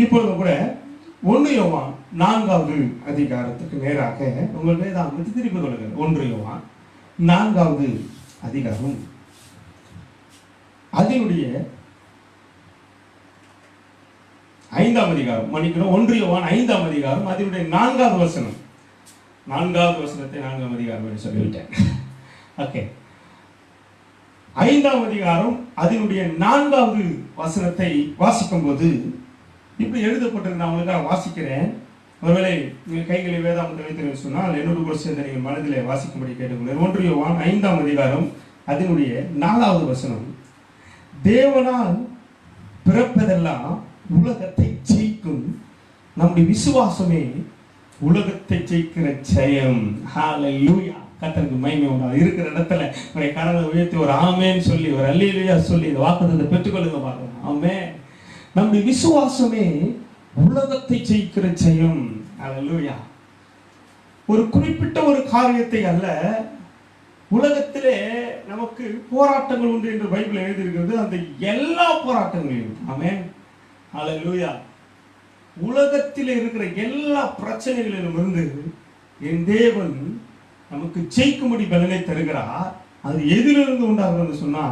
இப்பொழுது கூட 1 யோவான் 4வது அதிகாரத்துக்கு நேராக உங்கள் வேதாகமத்தை திருப்பிக் கொள்ளுங்கள். 1 யோவான் 4வது அதிகாரம் அதனுடைய 5ஆம் அதிகாரம், மன்னிக்கணும், 1 யோவான் 5ஆம் அதிகாரம் அதனுடைய 4வது வசனம். 4வது வசனத்தை 4ஆம் அதிகாரம் என்று சொல்லிவிட்டேன். ஓகே, 5ஆம் அதிகாரம் அதனுடைய 4வது வசனத்தை வாசிக்கும் போது இப்படி எழுதப்பட்டது. நான் உங்களுக்கு வாசிக்கிறேன். ஒருவேளை நீங்கள் கைகளை வேதாகமத்தை வைத்து சொன்னால் என்னோடு கூட சேர்ந்து நீங்கள் மனதிலே வாசிக்கும்படி கேட்டுக்கொள்கிறேன். 1 யோவான் 5ஆம் அதிகாரம் அதனுடைய 4வது வசனம். தேவனால் பிறப்பதெல்லாம் உலகத்தை ஜெயிக்கும், நம்முடைய விசுவாசமே உலகத்தை ஜெயிக்கிற ஜெயம். ஹல்லேலூயா. கர்த்தருக்கு மகிமை உண்டாகும். இருக்கிற இடத்துல உங்களுடைய கரங்களை உயர்த்தி ஒரு ஆமென் சொல்லி, ஒரு அல்லேலூயா சொல்லி இந்த வாக்குத்தத்தத்தை பெற்றுக்கொள்ளுங்க பார்க்கலாம். ஆமென். நம்முடைய விசுவாசமே உலகத்தை ஜெயிக்கிற ஜெயம். ஹல்லேலூயா. ஒரு குறிப்பிட்ட ஒரு காரியத்தை அல்ல, உலகத்திலே நமக்கு போராட்டங்கள் உண்டு என்று பைபிள் எழுதியிருக்கிறது. அந்த எல்லா போராட்டங்களையும், ஆமென், ஹல்லேலூயா, உலகத்தில் இருக்கிற எல்லா பிரச்சனைகளிலும் இருந்து என் தேவன் நமக்கு ஜெயிக்கும்படி பலனை தருகிறார். அது எதிலிருந்து உண்டாகிறது சொன்னா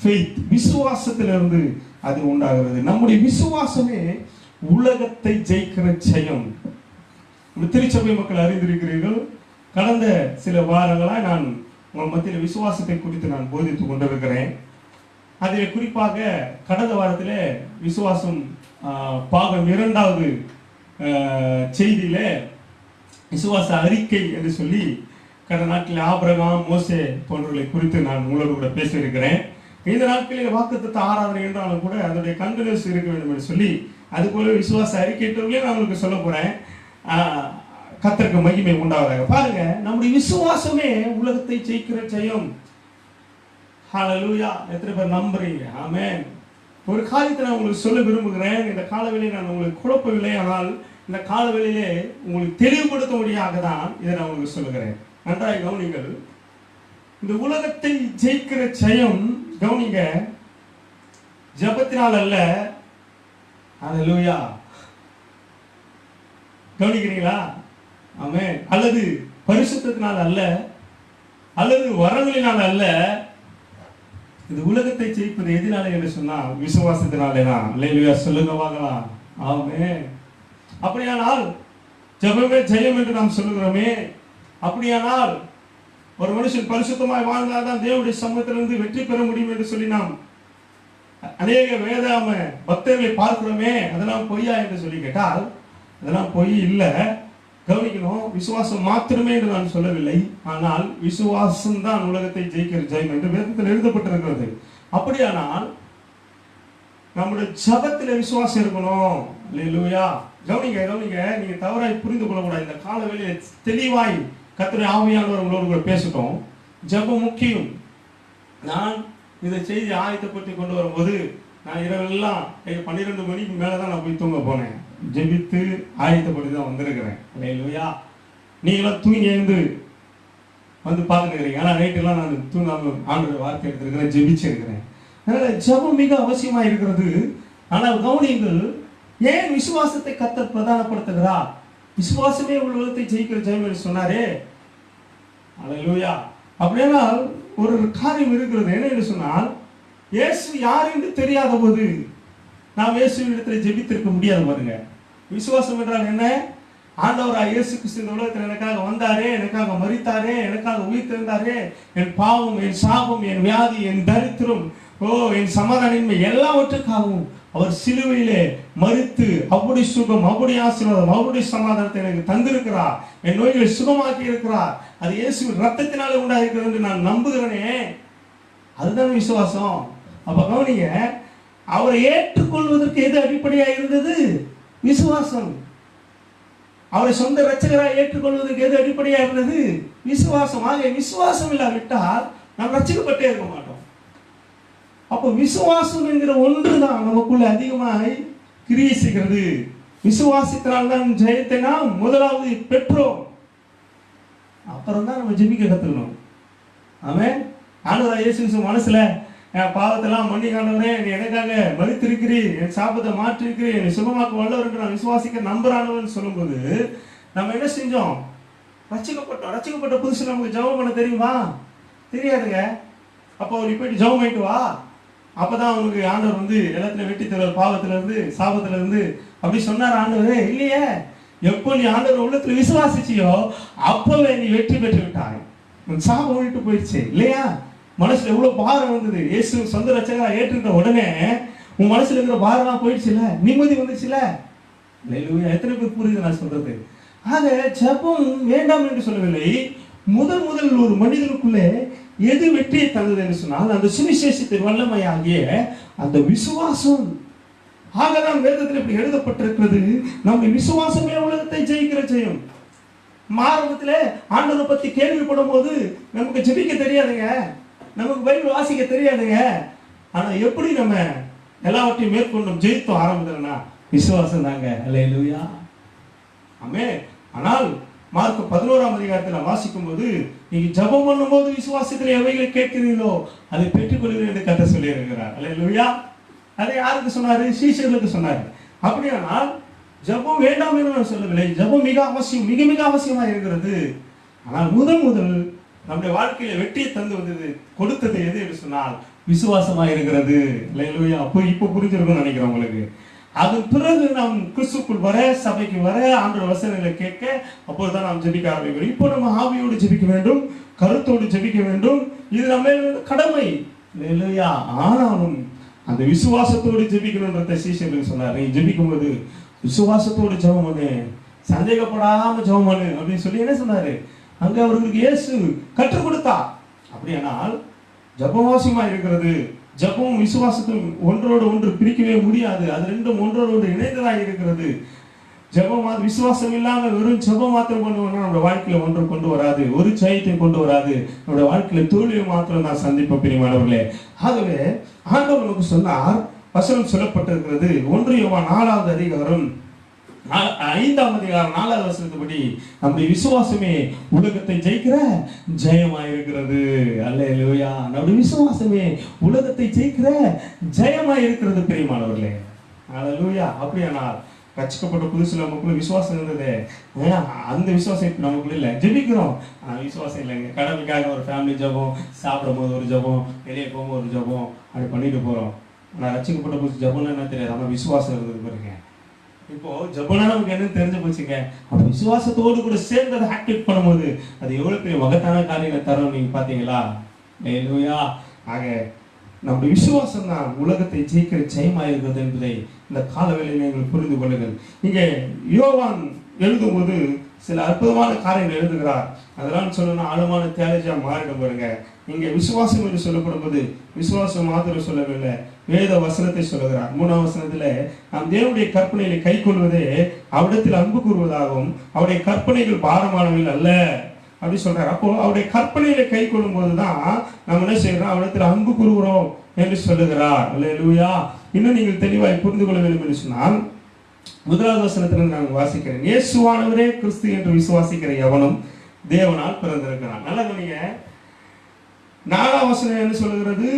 ஃபெய்த், விசுவாசத்திலிருந்து அது உண்டாகிறது. நம்முடைய விசுவாசமே உலகத்தை ஜெயிக்கிற ஜெயம். திருச்சபை மக்கள் அறிந்திருக்கிறீர்கள். கடந்த சில வாரங்களாக நான் உங்கள் மத்தியில் விசுவாசத்தை குறித்து நான் போதித்துக் கொண்டிருக்கிறேன். அதில் குறிப்பாக கடந்த வாரத்தில் விசுவாசம் பாகம் 2வது செய்தியில விசுவாச அறிக்கை என்று சொல்லி கடந்த நாட்களில் ஆபிரகாம், மோசே போன்றவர்களை குறித்து நான் உங்களோடு கூட பேசியிருக்கிறேன். இந்த நாட்களில் வாக்குத்தத்த ஆராதனை என்றாலும் கூட அதனுடைய கண்டினியூஸ் இருக்க வேண்டும் என்று சொல்லி அது போல விசுவாச அறிக்கையிட்டவர்களே நான் உங்களுக்கு சொல்ல போறேன். கர்த்தருக்கு மகிமை உண்டாவதாக. பாருங்க, நம்முடைய விசுவாசமே உலகத்தை ஜெயிக்கிற ஜெயம். ஹல்லேலூயா. எத்தனை பேர் நம்புறீங்க? ஆமென். ஒரு காரியத்தை நான் உங்களுக்கு சொல்ல விரும்புகிறேன். இந்த காலவெளியை நான் உங்களுக்கு குழப்பவில்லை, ஆனால் இந்த காலவெளியிலே உங்களுக்கு தெளிவுபடுத்தும்படியாக தான் இதை நான் உங்களுக்கு சொல்லுகிறேன். நன்றாக கவனிங்கள். இந்த உலகத்தை ஜெயிக்கிற ஜெயம், கவனிங்க, ஜபத்தினால் அல்ல. ஹல்லேலூயா. கவனிக்கிறீங்களா? ஆமென். அல்லது பரிசுத்தத்தினால் அல்ல, அல்லது வரங்களினால் அல்ல. இந்த உலகத்தை ஜெயிப்பது எதினாலே என்று சொன்னால் விசுவாசத்தினாலே தான். அல்லேலூயா சொல்லுங்க வாங்கலாம். ஆமென். அப்படியானால் ஜெபமே ஜெயம் என்று நாம் சொல்லுகிறோமே, அப்படியானால் ஒரு மனுஷன் பரிசுத்தமாய் வாழ்ந்தால்தான் தேவனுடைய சமூகத்திலிருந்து வெற்றி பெற முடியும் என்று சொல்லி நாம் அநேக வேதாம பக்தர்களை பார்க்கிறோமே, அதெல்லாம் பொய்யா என்று சொல்லி கேட்டால் அதெல்லாம் பொய் இல்லை. கவனிக்கணும், விசுவாசம் மாத்திரமே என்று நான் சொல்லவில்லை, ஆனால் விசுவாசம் தான் உலகத்தை ஜெயிக்கிற ஜெயம் என்று வேதத்தில் எழுதப்பட்டிருக்கிறது. அப்படியானால் நம்முடைய ஜபத்தில் விசுவாசம் இருக்கணும். அல்லேலூயா. கவனிங்க, நீங்க தவறாய் புரிந்து கொள்ளக்கூடாது. இந்த கால வேளையில தெளிவாய் கர்த்தருடைய ஆவியானவர் உங்களோடு கூட பேசட்டும். ஜபம் முக்கியம். நான் இந்த செய்தி ஆயத்தப்பட்டு கொண்டு வரும்போது நான் இரவெல்லாம் 12 மணிக்கு மேலே தான் நான் போய் தூங்க போனேன். ஜெபித்து ஆயத்தப்பட்டு தான் வந்திருக்கிறேன். அல்லேலூயா. நீங்களாம் தூங்கி எழுந்து வந்து பார்த்துருக்கிறீங்க. ஆனால் நைட்டெல்லாம் நான் தூங்காமல் ஆண்டவருடைய வார்த்தை எடுத்திருக்கிறேன், ஜெபிச்சிருக்கிறேன். அதனால் ஜபம் மிக அவசியமாக இருக்கிறது. ஆனால் கவனிங்கள், ஏன் விசுவாசத்தை கர்த்தர் பிரதானப்படுத்துகிறார்? விசுவாசமே உலகத்தை ஜெயிக்கிற ஜெயம் என்று சொன்னாரே. அல்லேலூயா. அப்படியானால் ஒரு காரியம் இருக்கிறது. என்ன என்று சொன்னால், இயேசு யார் என்று தெரியாத போது நாம் இயேசுவின் இடத்துல ஜெபித்திருக்க முடியாது. பாருங்க, விசுவாசம் என்றால் என்ன? ஆண்டவராக இயேசு கிறிஸ்து இந்த உலகத்தில் எனக்காக வந்தாரே, எனக்காக மரித்தாரே, எனக்காக உயிர்த்தெழுந்தாரே, என் பாவம், என் சாபம், என் வியாதி, என் தரித்திரம், என் சமாதானமின்மை எல்லாவற்றுக்காகவும் அவர் சிலுவையிலே மரித்து அவ்வளவு சுகம், அவ்வளவு ஆசீர்வாதம், அவ்வளவு சமாதானத்தை எனக்கு தந்திருக்கிறார். என் நோய்களை சுகமாக்கி இருக்கிறார். அது இயேசுவின் ரத்தத்தினாலே உண்டாயிருக்கிறது என்று நான் நம்புகிறேனே, அதுதான் விசுவாசம். அப்ப கவனிங்க, அவரை ஏற்றுக்கொள்வதற்கு எது அடிப்படையாக இருந்தது? விசுவாசம். அவரை சொந்த இரட்சகராக ஏற்றுக்கொள்வதற்கு எது அடிப்படையாக இருந்தது? விசுவாசம். ஆக விசுவாசம் இல்லாவிட்டால் நாம் ரட்சிக்கப்பட்டே இருக்க மாட்டோம். அப்போ விசுவாசம் என்கிற ஒன்று தான் நமக்குள்ள அதிகமாக கிரியை செய்கிறது. விசுவாசத்தினால் தான் ஜெயத்தை நாம் முதலாவது பெற்றோம். அப்புறம் தான் நம்ம ஜெபிக்க கற்றுக்கணும். ஆமென். ஆண்டவராகிய இயேசு மனசுல என் பாவத்தெல்லாம் மன்னிக்காண்டவரே, நீ எனக்காக மதித்திருக்கிறீர், என் சாபத்தை மாற்றிருக்கிறீர், என்னை சுகமாக்க வல்லவர் என்று நான் விசுவாசிக்க நம்புறானவன் சொல்லும்போது நம்ம என்ன செஞ்சோம்? ரட்சிக்கப்பட்ட புதுசு நமக்கு ஜெபம் பண்ண தெரியுமா? தெரியாதுங்க. அப்போ நீ போயிட்டு ஜெபம் பண்ணிட்டு வா, அப்பதான் அவனுக்கு ஆண்டவர் வந்து எல்லாத்துல வெட்டி தருவார், பாவத்துல இருந்து சாபத்துல இருந்து அப்படி சொன்னார் ஆண்டவரே? இல்லையே. எப்போ நீ ஆண்டவர் உள்ளத்துல விசுவாசிச்சியோ அப்பவே நீ வெற்றி பெற்று விட்டாய். உன் சாபம் விட்டு போயிடுச்சு இல்லையா? மனசுல எவ்வளவு பாரம் வந்தது. இயேசு சொந்த ரட்சகரா ஏற்றுக்கிட்ட உடனே உன் மனசுல இருக்கிற பாரம் போயிடுச்சுல, நிம்மதி வந்துச்சுல. எத்தனை பேர் புரியுது நான் சொல்றது? ஆக ஜெபம் வேண்டாம் என்று சொல்லவில்லை. முதல் ஒரு மனிதனுக்குள்ளே எது வெற்றியை தந்தது என்று சொன்னால் அந்த சுவிசேஷத்தின் வல்லமையாகிய அந்த விசுவாசம். ஆகதான் வேதத்தில் இப்படி எழுதப்பட்டிருக்கிறது, நம்முடைய விசுவாசமே உலகத்தை ஜெயிக்கிற ஜெயம். ஆரம்பத்திலே ஆண்டவரை பத்தி கேள்விப்படும் போது நமக்கு ஜெபிக்க தெரியாதுங்க, நமக்கு பைபிள் வாசிக்க தெரியாதுங்க. ஆனா எப்படி நம்ம எல்லாவற்றையும் மேற்கொண்டோம், ஜெயித்தோம் ஆரம்பத்தில்னா விசுவாசம் தாங்க. அல்லேலூயா, ஆமென். ஆனால் மார்க் 11ஆம் அதிகாரத்தில் வாசிக்கும் போது, நீங்க ஜெபம் பண்ணும்போது விசுவாசத்தில் எவைகளை கேட்கிறீர்களோ அதை பெற்றுக்கொள்வீர்கள் என்று கர்த்தர் சொல்லி இருக்கிறார். அல்லேலூயா. அதை யாருக்கு சொன்னாரு? சீஷர்களுக்கு சொன்னாரு. அப்படியானால் ஜெபம் வேண்டாம் என்று நான் சொல்லவில்லை. ஜெபம் மிக அவசியம், மிக மிக அவசியமா இருக்கிறது. ஆனால் முதல் நம்முடைய வாழ்க்கையில வெற்றியை தந்து வந்தது, கொடுத்தது எது என்று சொன்னால் விசுவாசமா இருக்கிறது. அல்லேலூயா. இப்போ புரிஞ்சிருக்கும்னு நினைக்கிறேன் உங்களுக்கு. அதன் பிறகு நாம் கிறிஸ்துக்குள் வர, சபைக்கு வர, ஆண்டவர் வசனங்களை கேட்க, அப்போதுதான் நாம் ஜெபிக்க ஆரம்பிக்கிறோம். இப்போ நம்ம ஆவியோடு ஜெபிக்க வேண்டும், கருத்தோடு ஜெபிக்க வேண்டும். இது நம்ம கடமை. அல்லேலூயா. ஆனாலும் அந்த விசுவாசத்தோடு ஜெபிக்கணும்ன்றத சீஷர்களுக்கு சொன்னார். நீ ஜெபிக்கும் போது விசுவாசத்தோடு ஜெபம் பண்ணு, சந்தேகப்படாம ஜெபம் பண்ணு அப்படின்னு சொல்லி என்ன சொன்னாரு? அங்க அவர்களுக்கு இயேசு கற்றுக் கொடுத்தா. அப்படியானால் ஜெபவாசியமா இருக்கிறது. ஜெபம் விசுவாசத்தும் ஒன்றோடு ஒன்று பிரிக்கவே முடியாது. அது ரெண்டும் ஒன்றோடு ஒன்று இணைந்ததாக இருக்கிறது. ஜெபம் விசுவாசம் இல்லாம வெறும் ஜெபம் மாத்திரம் கொண்டு வந்தா நம்முடைய வாழ்க்கையில ஒன்று கொண்டு வராது, ஒரு ஜெயத்தை கொண்டு வராது. நம்முடைய வாழ்க்கையில தோல்வியை மாத்திரம் தான் சந்திப்போம் பிரியமானவர்களே. ஆகவே ஆண்டவர் நமக்கு சொன்னார், வசனம் சொல்லப்பட்டிருக்கிறது 1 யோவான் 4ஆவது அதிகாரம் 5ஆம் அதிகாரம் 4ஆவது வசனத்தின்படி நம்முடைய விசுவாசமே உலகத்தை ஜெயிக்கிற ஜெயமாயிருக்கிறது. அல்லேலூயா. நம்முடைய விசுவாசமே உலகத்தை ஜெயிக்கிற ஜெயமாயிருக்கிறது பிரியமானவர்களே. அல்லேலூயா. அப்படியானால் ரட்சிக்கப்பட்ட புதுசுல நமக்குள்ள விசுவாசம் இருந்தது, அந்த விசுவாசம் இப்ப நமக்குள்ள இல்லை. ஜெபிக்கிறோம், விசுவாசம் இல்லைங்க. கடவுளுக்காக ஒரு ஃபேமிலி ஜெபம், சாப்பிடும் போது ஒரு ஜெபம், வெளியே போகும்போது ஒரு ஜெபம், அப்படி பண்ணிட்டு போறோம். ஆனால் ரட்சிக்கப்பட்ட புதுசு ஜெபம்னு என்ன தெரியாது, நம்ம விசுவாசம் இருந்தது பாருங்க. இப்போ ஜெபம்னா நமக்கு என்னன்னு தெரிஞ்சு போச்சுங்க. அப்ப விசுவாசத்தோடு கூட சேர்ந்து அதை ஆக்டிவேட் பண்ணும்போது அது எவ்வளவு பெரிய மகத்தான காரியங்களை தரும். நீங்க பாத்தீங்களா? அல்லேலூயா. ஆக நம்முடைய விசுவாசம் தான் உலகத்தை ஜெயிக்கிற ஜெயமாயிருக்கிறது என்பதை இந்த காலவேளையில் நீங்கள் புரிந்து கொள்ளுங்கள். இங்கே யோவான் எழுதும்போது சில அற்புதமான காரியங்கள் எழுதுகிறார். அதெல்லாம் சொல்லணும், ஆழமான தியாலஜியா மாறிடும் பாருங்க. இங்கே விசுவாசம் என்று சொல்லப்படும் போது விசுவாசம் மாத்திரம் சொல்லவில்லை, வேத வசனத்தை சொல்லுகிறார். 3ஆம் வசனத்துல நாம் தேவனுடைய கற்பனைகளை கை கொள்வதே அவரிடத்தில் அன்பு கூறுவதாகவும் அவருடைய கற்பனைகள் பாரமானவைகள் அல்ல அப்படி சொல்றார். அப்போ அவருடைய கற்பனைகளை கை கொள்ளும் போதுதான் நம்ம என்ன செய்யறோம்? அவரிடத்தில் அன்பு கூறுகிறோம் என்று சொல்லுகிறார். அல்லேலூயா. இன்னும் நீங்கள் தெளிவாய் புரிந்து கொள்ள வேண்டும் என்று சொன்னால் 1வது வசனத்திலிருந்து நான் வாசிக்கிறேன். இயேசுவானவரே கிறிஸ்து என்று விசுவாசிக்கிற எவனும் தேவனால் பிறந்திருக்கிறான். நல்லா நீங்க 4ஆம் வசனம் என்ன சொல்லுகிறது?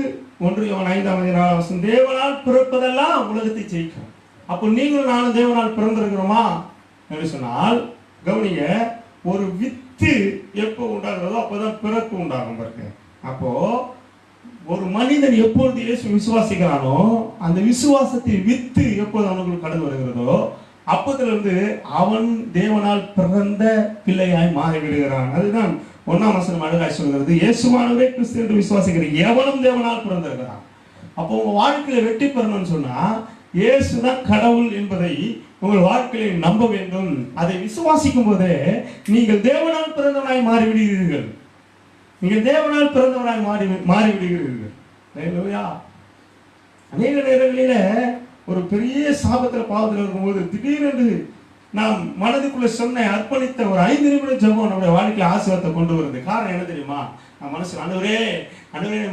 1 யோவான் 5ஆம் அதிகாரம் 4ஆம் வசனம், தேவனால் பிறப்பதெல்லாம் உலகத்தை ஜெயிக்கும். அப்போ நீங்களும் நானும் தேவனால் பிறந்திருக்கிறோமா என்று சொன்னால் கவனிங்க, ஒரு வித்து எப்போ உண்டாகிறதோ அப்போதான் பிறப்பு உண்டாகும் பாருங்க. அப்போ ஒரு மனிதன் எப்பொழுது இயேசு விசுவாசிக்கிறானோ அந்த விசுவாசத்தின் வித்து எப்போது அவனுக்கு கடந்து வருகிறதோ அப்பதிலிருந்து அவன் தேவனால் பிறந்த பிள்ளையாய் மாறிவிடுகிறான். அதுதான் 1ஆம் வசனம் அழகாய் சொல்கிறது, இயேசுவானவரே கிறிஸ்து என்று விசுவாசிக்கிற எவனும் தேவனால் பிறந்திருக்கிறான். அப்போ உங்க வாழ்க்கையில வெற்றி பெறணும்னு சொன்னா இயேசுதான் கடவுள் என்பதை உங்கள் வாழ்க்கையை நம்ப வேண்டும். அதை விசுவாசிக்கும் போதே நீங்கள் தேவனால் பிறந்தவனாய் மாறிவிடுகிறீர்கள். நீங்கள் தேவனால் பிறந்தவனாய் மாறிவிடுகிறீர்கள். அநேக நேரங்களில ஒரு பெரிய சாபத்தில் பாவத்தில் இருக்கும்போது திடீரென்று நாம் மனதுக்குள்ள சொன்ன அர்ப்பணித்த ஒரு 5 நிமிடம் ஜெபம் நம்முடைய வாழ்க்கையில ஆசீர்வாதத்தை கொண்டு வருது. காரணம் என்ன தெரியுமா? நான் மனசு ஆண்டவரே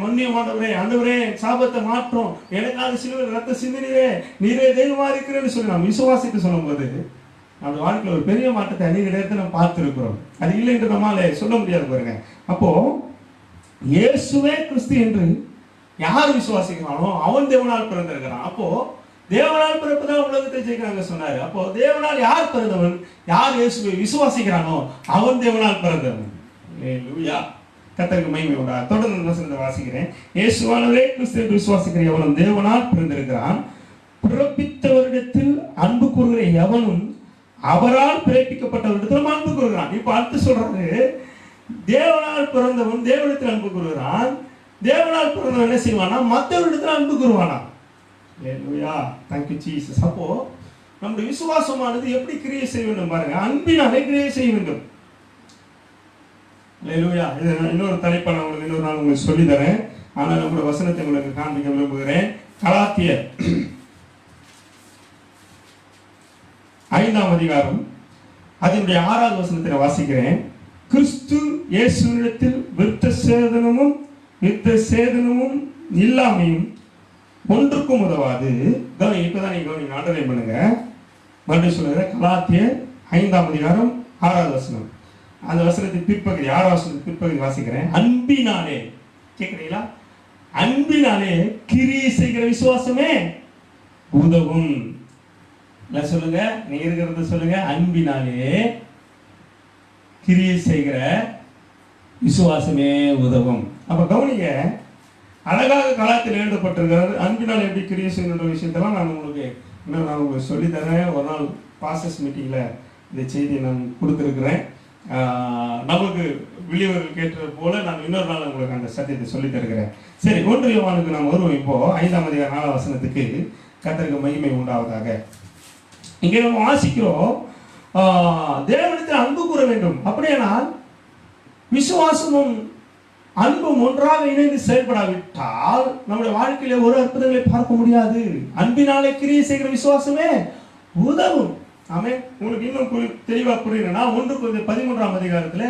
மன்னியும் ஆண்டவரே சாபத்தை மாற்றோம், எனக்காக சிலுவையில் ரத்த சிந்தினீரே, நீரே தெய்வமா இருக்கிறேன்னு சொல்லி நாம் விசுவாசித்து சொல்லும் போது நம்முடைய வாழ்க்கையில் ஒரு பெரிய மாற்றத்தை அநேக நேரத்தை நம்ம பார்த்துருக்கிறோம். அது இல்லை என்று நம்மால சொல்ல முடியாது பாருங்க. அப்போ இயேசுவே கிறிஸ்து என்று யார் விசுவாசிக்கிறானோ அவன் தேவனால் பிறந்திருக்கிறான். அப்போ தேவனால் பிறப்புதான் உலகத்தை ஜெயிக்கிறாங்க சொன்னாரு. அப்போ தேவனால் யார் பிறந்தவன்? யார் இயேசுவை விசுவாசிக்கிறானோ அவன் தேவனால் பிறந்தவன். அல்லேலூயா, கர்த்தருக்கு மகிமை உண்டா. தொடர்ந்து வசனத்தை வாசிக்கிறேன். இயேசுவானவரே கிறிஸ்து விசுவாசிக்கிற எவனும் தேவனால் பிறந்திருக்கிறான். பிறப்பித்தவரிடத்தில் அன்பு கூறுகிற எவனும் அவரால் பிறப்பிக்கப்பட்டவரிடத்திலும் அன்பு கூறுகிறான். இப்ப அடுத்து சொல்றாரு, தேவனால் பிறந்தவன் தேவனிடத்தில் அன்பு கூறுகிறான். தேவனால் பிறந்தவன் என்ன செய்வானா? மற்றவரிடத்தில் அன்பு கூறுவானா. அல்லேலூயா, thank you Jesus. அப்போ நம்முடைய விசுவாசமானது எப்படி கிரியை செய்ய வேண்டும் பாருங்க, அன்பினாலே கிரியை செய்ய வேண்டும். அல்லேலூயா. இது இன்னொரு தலைப்பை நான் உங்களுக்கு இன்னொரு நாள் உங்களுக்கு சொல்லி தரேன். ஆனால் நம்முடைய வசனத்தை உங்களுக்கு காண்பிக்க விரும்புகிறேன். கலாத்தியர் 5ஆம் அதிகாரம் அதனுடைய 6வது வசனத்தை வாசிக்கிறேன். கிறிஸ்து இயேசுவினிடத்தில் விருத்த சேதனமும் இல்லாமையும் ஒன்றுக்கும் உதவாது. கவனி, இப்பதான் நீங்க கவனி, அண்டர்லைன் பண்ணுங்க. மறுபடியும் சொல்லுங்க. கலாத்தியர் 5ஆம் அதிகாரம் 6வது வசனம். அந்த வசனத்தின் பிற்பகுதி, 6வது வசனத்தின் பிற்பகுதி வாசிக்கிறேன். அன்பினாலே, கேட்கிறீங்களா? அன்பினாலே கிரியை செய்கிற விசுவாசமே உதவும். சொல்லுங்க, நீங்க இருக்கிறத சொல்லுங்க. அன்பினாலே கிரியை செய்கிற விசுவாசமே உதவும். அப்ப கவனிங்க, அழகாக காலத்தில் எழுதப்பட்டிருக்கிறது. அன்பினால் எப்படி கிரியை செய்யணுன்ற விஷயத்தெல்லாம் நான் உங்களுக்கு சொல்லி தரேன். ஒரு நாள் பாசஸ் மீட்டிங்ல இந்த செய்தியை நான் கொடுத்துருக்கிறேன். நமக்கு வெளியவர்கள் கேட்டது போல நான் இன்னொரு நாள் உங்களுக்கு அந்த சத்தியத்தை சொல்லி தருகிறேன். சரி, 1 யோவானுக்கு நாம் வருவோம். இப்போ 5ஆம் அதிகாரம் 4ஆம் வசனத்துக்கு கர்த்தருக்கு மகிமை உண்டாவதாக. இங்கே நம்ம வாசிக்கிறோம், தேவனிடத்தில் அன்பு கூற வேண்டும். அப்படியானால் விசுவாசமும் அன்பும் ஒன்றாக இணைந்து செயல்படாவிட்டால் நம்முடைய வாழ்க்கையில ஒரு அற்புதங்களை பார்க்க முடியாது. அன்பினாலே கிரியை செய்கிற விசுவாசமே உதவும். ஆமே, உங்களுக்கு இன்னும் தெளிவா புரியணும்னா 1 கொரிந்தியர் 13ஆம் அதிகாரத்துல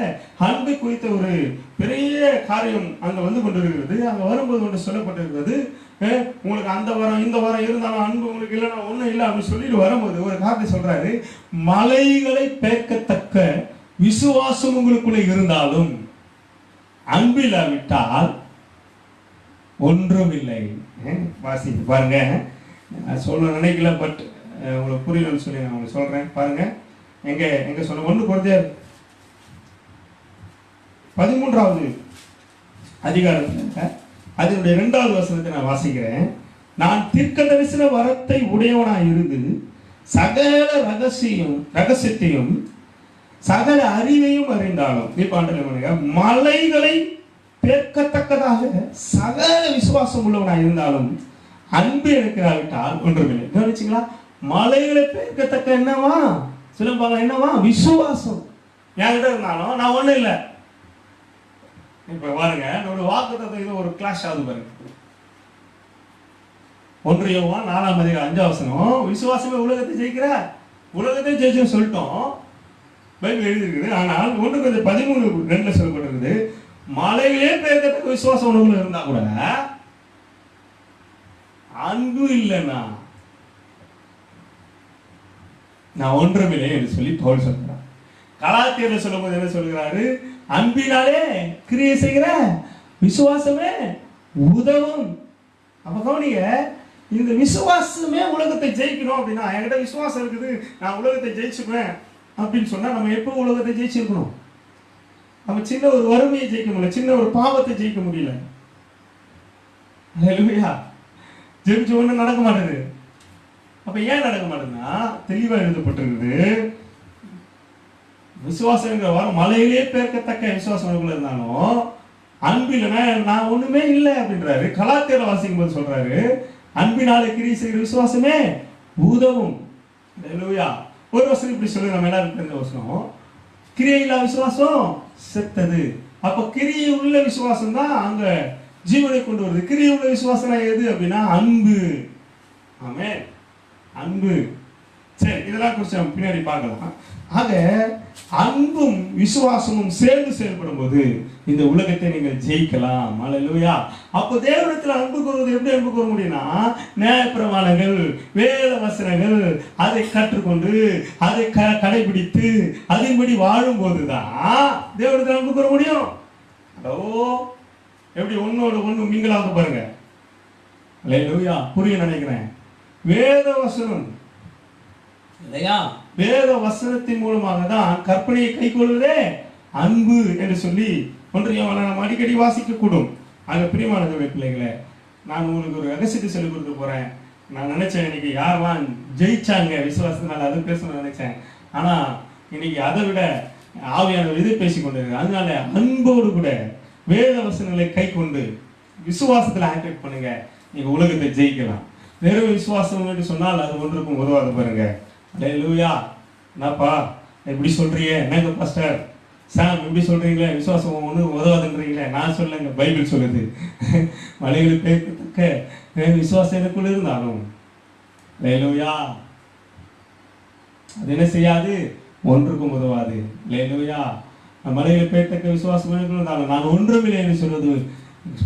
அன்பை குறித்த ஒரு பெரிய காரியம் அங்க வந்து கொண்டிருக்கிறது. அங்க வரும்போது ஒன்று சொல்லப்பட்டிருக்கிறது, உங்களுக்கு அந்த வாரம் இந்த வாரம் இருந்தாலும் அன்பு உங்களுக்கு இல்லைன்னா ஒன்றும் இல்லை அப்படின்னு சொல்லிட்டு வரும்போது ஒரு காரியத்தை சொல்றாரு, மலைகளை பேர்க்கத்தக்க விசுவாசம் உங்களுக்குள்ள இருந்தாலும் அன்பு இல்லாவிட்டால் ஒன்றும் இல்லை. வாசி பாருங்க, சொல்ல நினைக்கல, பட் உங்களுக்கு புரியலன்னு சொல்லி நான் உங்களுக்கு சொல்றேன். பாருங்க, எங்க சொல்ல 1 கொரிந்தியர் 13ஆவது அதிகாரத்துல அதனுடைய 2வது வசனத்தை நான் வாசிக்கிறேன். நான் தீர்க்கதரிசன வரத்தை உடையவனாய் இருந்து சகல ரகசியத்தையும் சகல அறிவையும் அறிந்தாலும், மலைகளை பேர்க்கத்தக்கதாக சகல விசுவாசம் உள்ளவனாய் இருந்தாலும் அன்பு இருக்கிறாவிட்டால் ஒன்றுமில்லை. கவனிச்சிங்களா? மலைகளை பேர்க்கத்தக்க என்னவா சொல்லுவாங்க, என்னவா விசுவாசம். என்கிட்ட இருந்தாலும் நான் ஒண்ணும் இல்லை. இப்ப பாருங்க, நம்மளுடைய வாக்குத்தத்தம் இது ஒரு கிளாஷ் ஆகுது பாருங்க. 1 யோவான் 4ஆம் அதிகாரம் 5ஆம் வசனம், விசுவாசமே உலகத்தை ஜெயிக்கிற, உலகத்தை ஜெயிச்சுன்னு சொல்லிட்டோம், பைபிள் எழுதிருக்குது. ஆனால் 1 கொரிந்தியர் 13:2 சொல்லப்பட்டிருக்குது, மலைகளே பேர்க்கத்தக்க விசுவாசம் உனக்குள்ள இருந்தா கூட அன்பு இல்லைன்னா நான் ஒன்றுமில்லை என்று சொல்லி பவுல் சொல்றார். கலாத்தியர்ல சொல்லும் போது என்ன சொல்கிறாரு? அன்பினாலே கிரியை செய்கிற விசுவாசமே உதவும். அப்ப கவனிங்க, இந்த விசுவாசமே உலகத்தை ஜெயிக்கணும் அப்படின்னா, என்கிட்ட விசுவாசம் இருக்குது நான் உலகத்தை ஜெயிச்சுக்குவேன் அப்படின்னு சொன்னா நம்ம எப்போ உலகத்தை ஜெயிச்சிருக்கணும்? நம்ம சின்ன ஒரு வறுமையை ஜெயிக்க முடியல, சின்ன ஒரு பாவத்தை ஜெயிக்க முடியல. அல்லேலூயா, ஜெயிச்சு ஒண்ணு நடக்க மாட்டேது. அப்ப ஏன் நடக்க மாட்டேன்னா தெளிவா எழுதப்பட்டிருக்குது, விசுவாசங்கிற வாரம் மலையிலே பேர்க்கத்தக்க விசுவாசம் இருந்தாலும் அன்பு இல்லைன்னா நான் ஒண்ணுமே இல்லை அப்படின்றாரு. கலாத்தியரை வாசிக்கும் போது சொல்றாரு, அன்பினாலே கிரியை செய்கிற விசுவாசமே உதவும். அல்லேலூயா. ஒரு வசனம் இப்படி சொல்லி நம்ம எல்லாரும் தெரிஞ்ச வசனம், கிரியை இல்லா விசுவாசம் செத்தது. அப்ப கிரியை உள்ள விசுவாசம் தான் அங்க ஜீவனை கொண்டு வருது. கிரியை உள்ள விசுவாசம் எது அப்படின்னா அன்பு. ஆமே, அன்பு. சரி, இதெல்லாம் குறித்து நம்ம பின்னாடி பார்க்கலாம். ஆக அன்பும் விசுவாசமும் சேர்ந்து செயல்படும் போது இந்த உலகத்தை நீங்கள் ஜெயிக்கலாம். அல்லேலூயா. அப்போ தேவனிடத்தில் அன்பு கூறுவது எப்படி அன்பு கூற முடியும்னா, நியாயப்பிரமாணங்கள், வேத வசனங்கள், அதை கற்றுக்கொண்டு அதை கடைபிடித்து அதன்படி வாழும் போதுதான் தேவனிடத்தில் அன்பு கூற முடியும். ஹலோ, எப்படி ஒன்னோடு ஒன்று மிங்கலாக பாருங்க. அல்லேலூயா. புரிய நினைக்கிறேன். வேத வசனம் இல்லையா, வேத வசனத்தின் மூலமாக தான் கற்பனையை கை கொள்வதே அன்பு என்று சொல்லி ஒன்று யோவான் நாம் அடிக்கடி வாசிக்க கூடும். ஆக பிரியமான தேவனுடைய பிள்ளைகளே, நான் உங்களுக்கு ஒரு ரகசியத்தை சொல்லிக் கொடுக்க போறேன். நான் நினைச்சேன் இன்னைக்கு யாரெல்லாம் ஜெயிச்சாங்க விசுவாசத்தினால அது பேசணும்னு நினைச்சேன். ஆனா இன்னைக்கு அதை விட ஆவியானவர் இதை பேசிக் கொண்டிருக்கிறார். அதனால அன்போடு கூட வேத வசனங்களை கை கொண்டு விசுவாசத்துல ஆக்டிவேட் பண்ணுங்க. நீங்க உலகத்தை ஜெயிக்கலாம். வெறும் விசுவாசம் என்று சொன்னால் அது ஒன்றுக்கும் உதவாது பாருங்க. அல்லேலூயா. என்னப்பா எப்படி சொல்றீங்க, என்னங்க பாஸ்டர் சாம் எப்படி சொல்றீங்களே, விசுவாசம் ஒன்று உதவாதுன்றீங்களே? நான் சொல்லுங்க, பைபிள் சொல்லுது. மலைகள் பேர்க்க விசுவாசம் எனக்குள்ள இருந்தாலும் அல்லேலூயா அது என்ன செய்யாது, ஒன்றுக்கும் உதவாது. அல்லேலூயா. மலைகள் பேர்க்க விசுவாசம் எனக்குள்ள இருந்தாலும் நான் ஒன்றுமில்லை என்று சொல்வது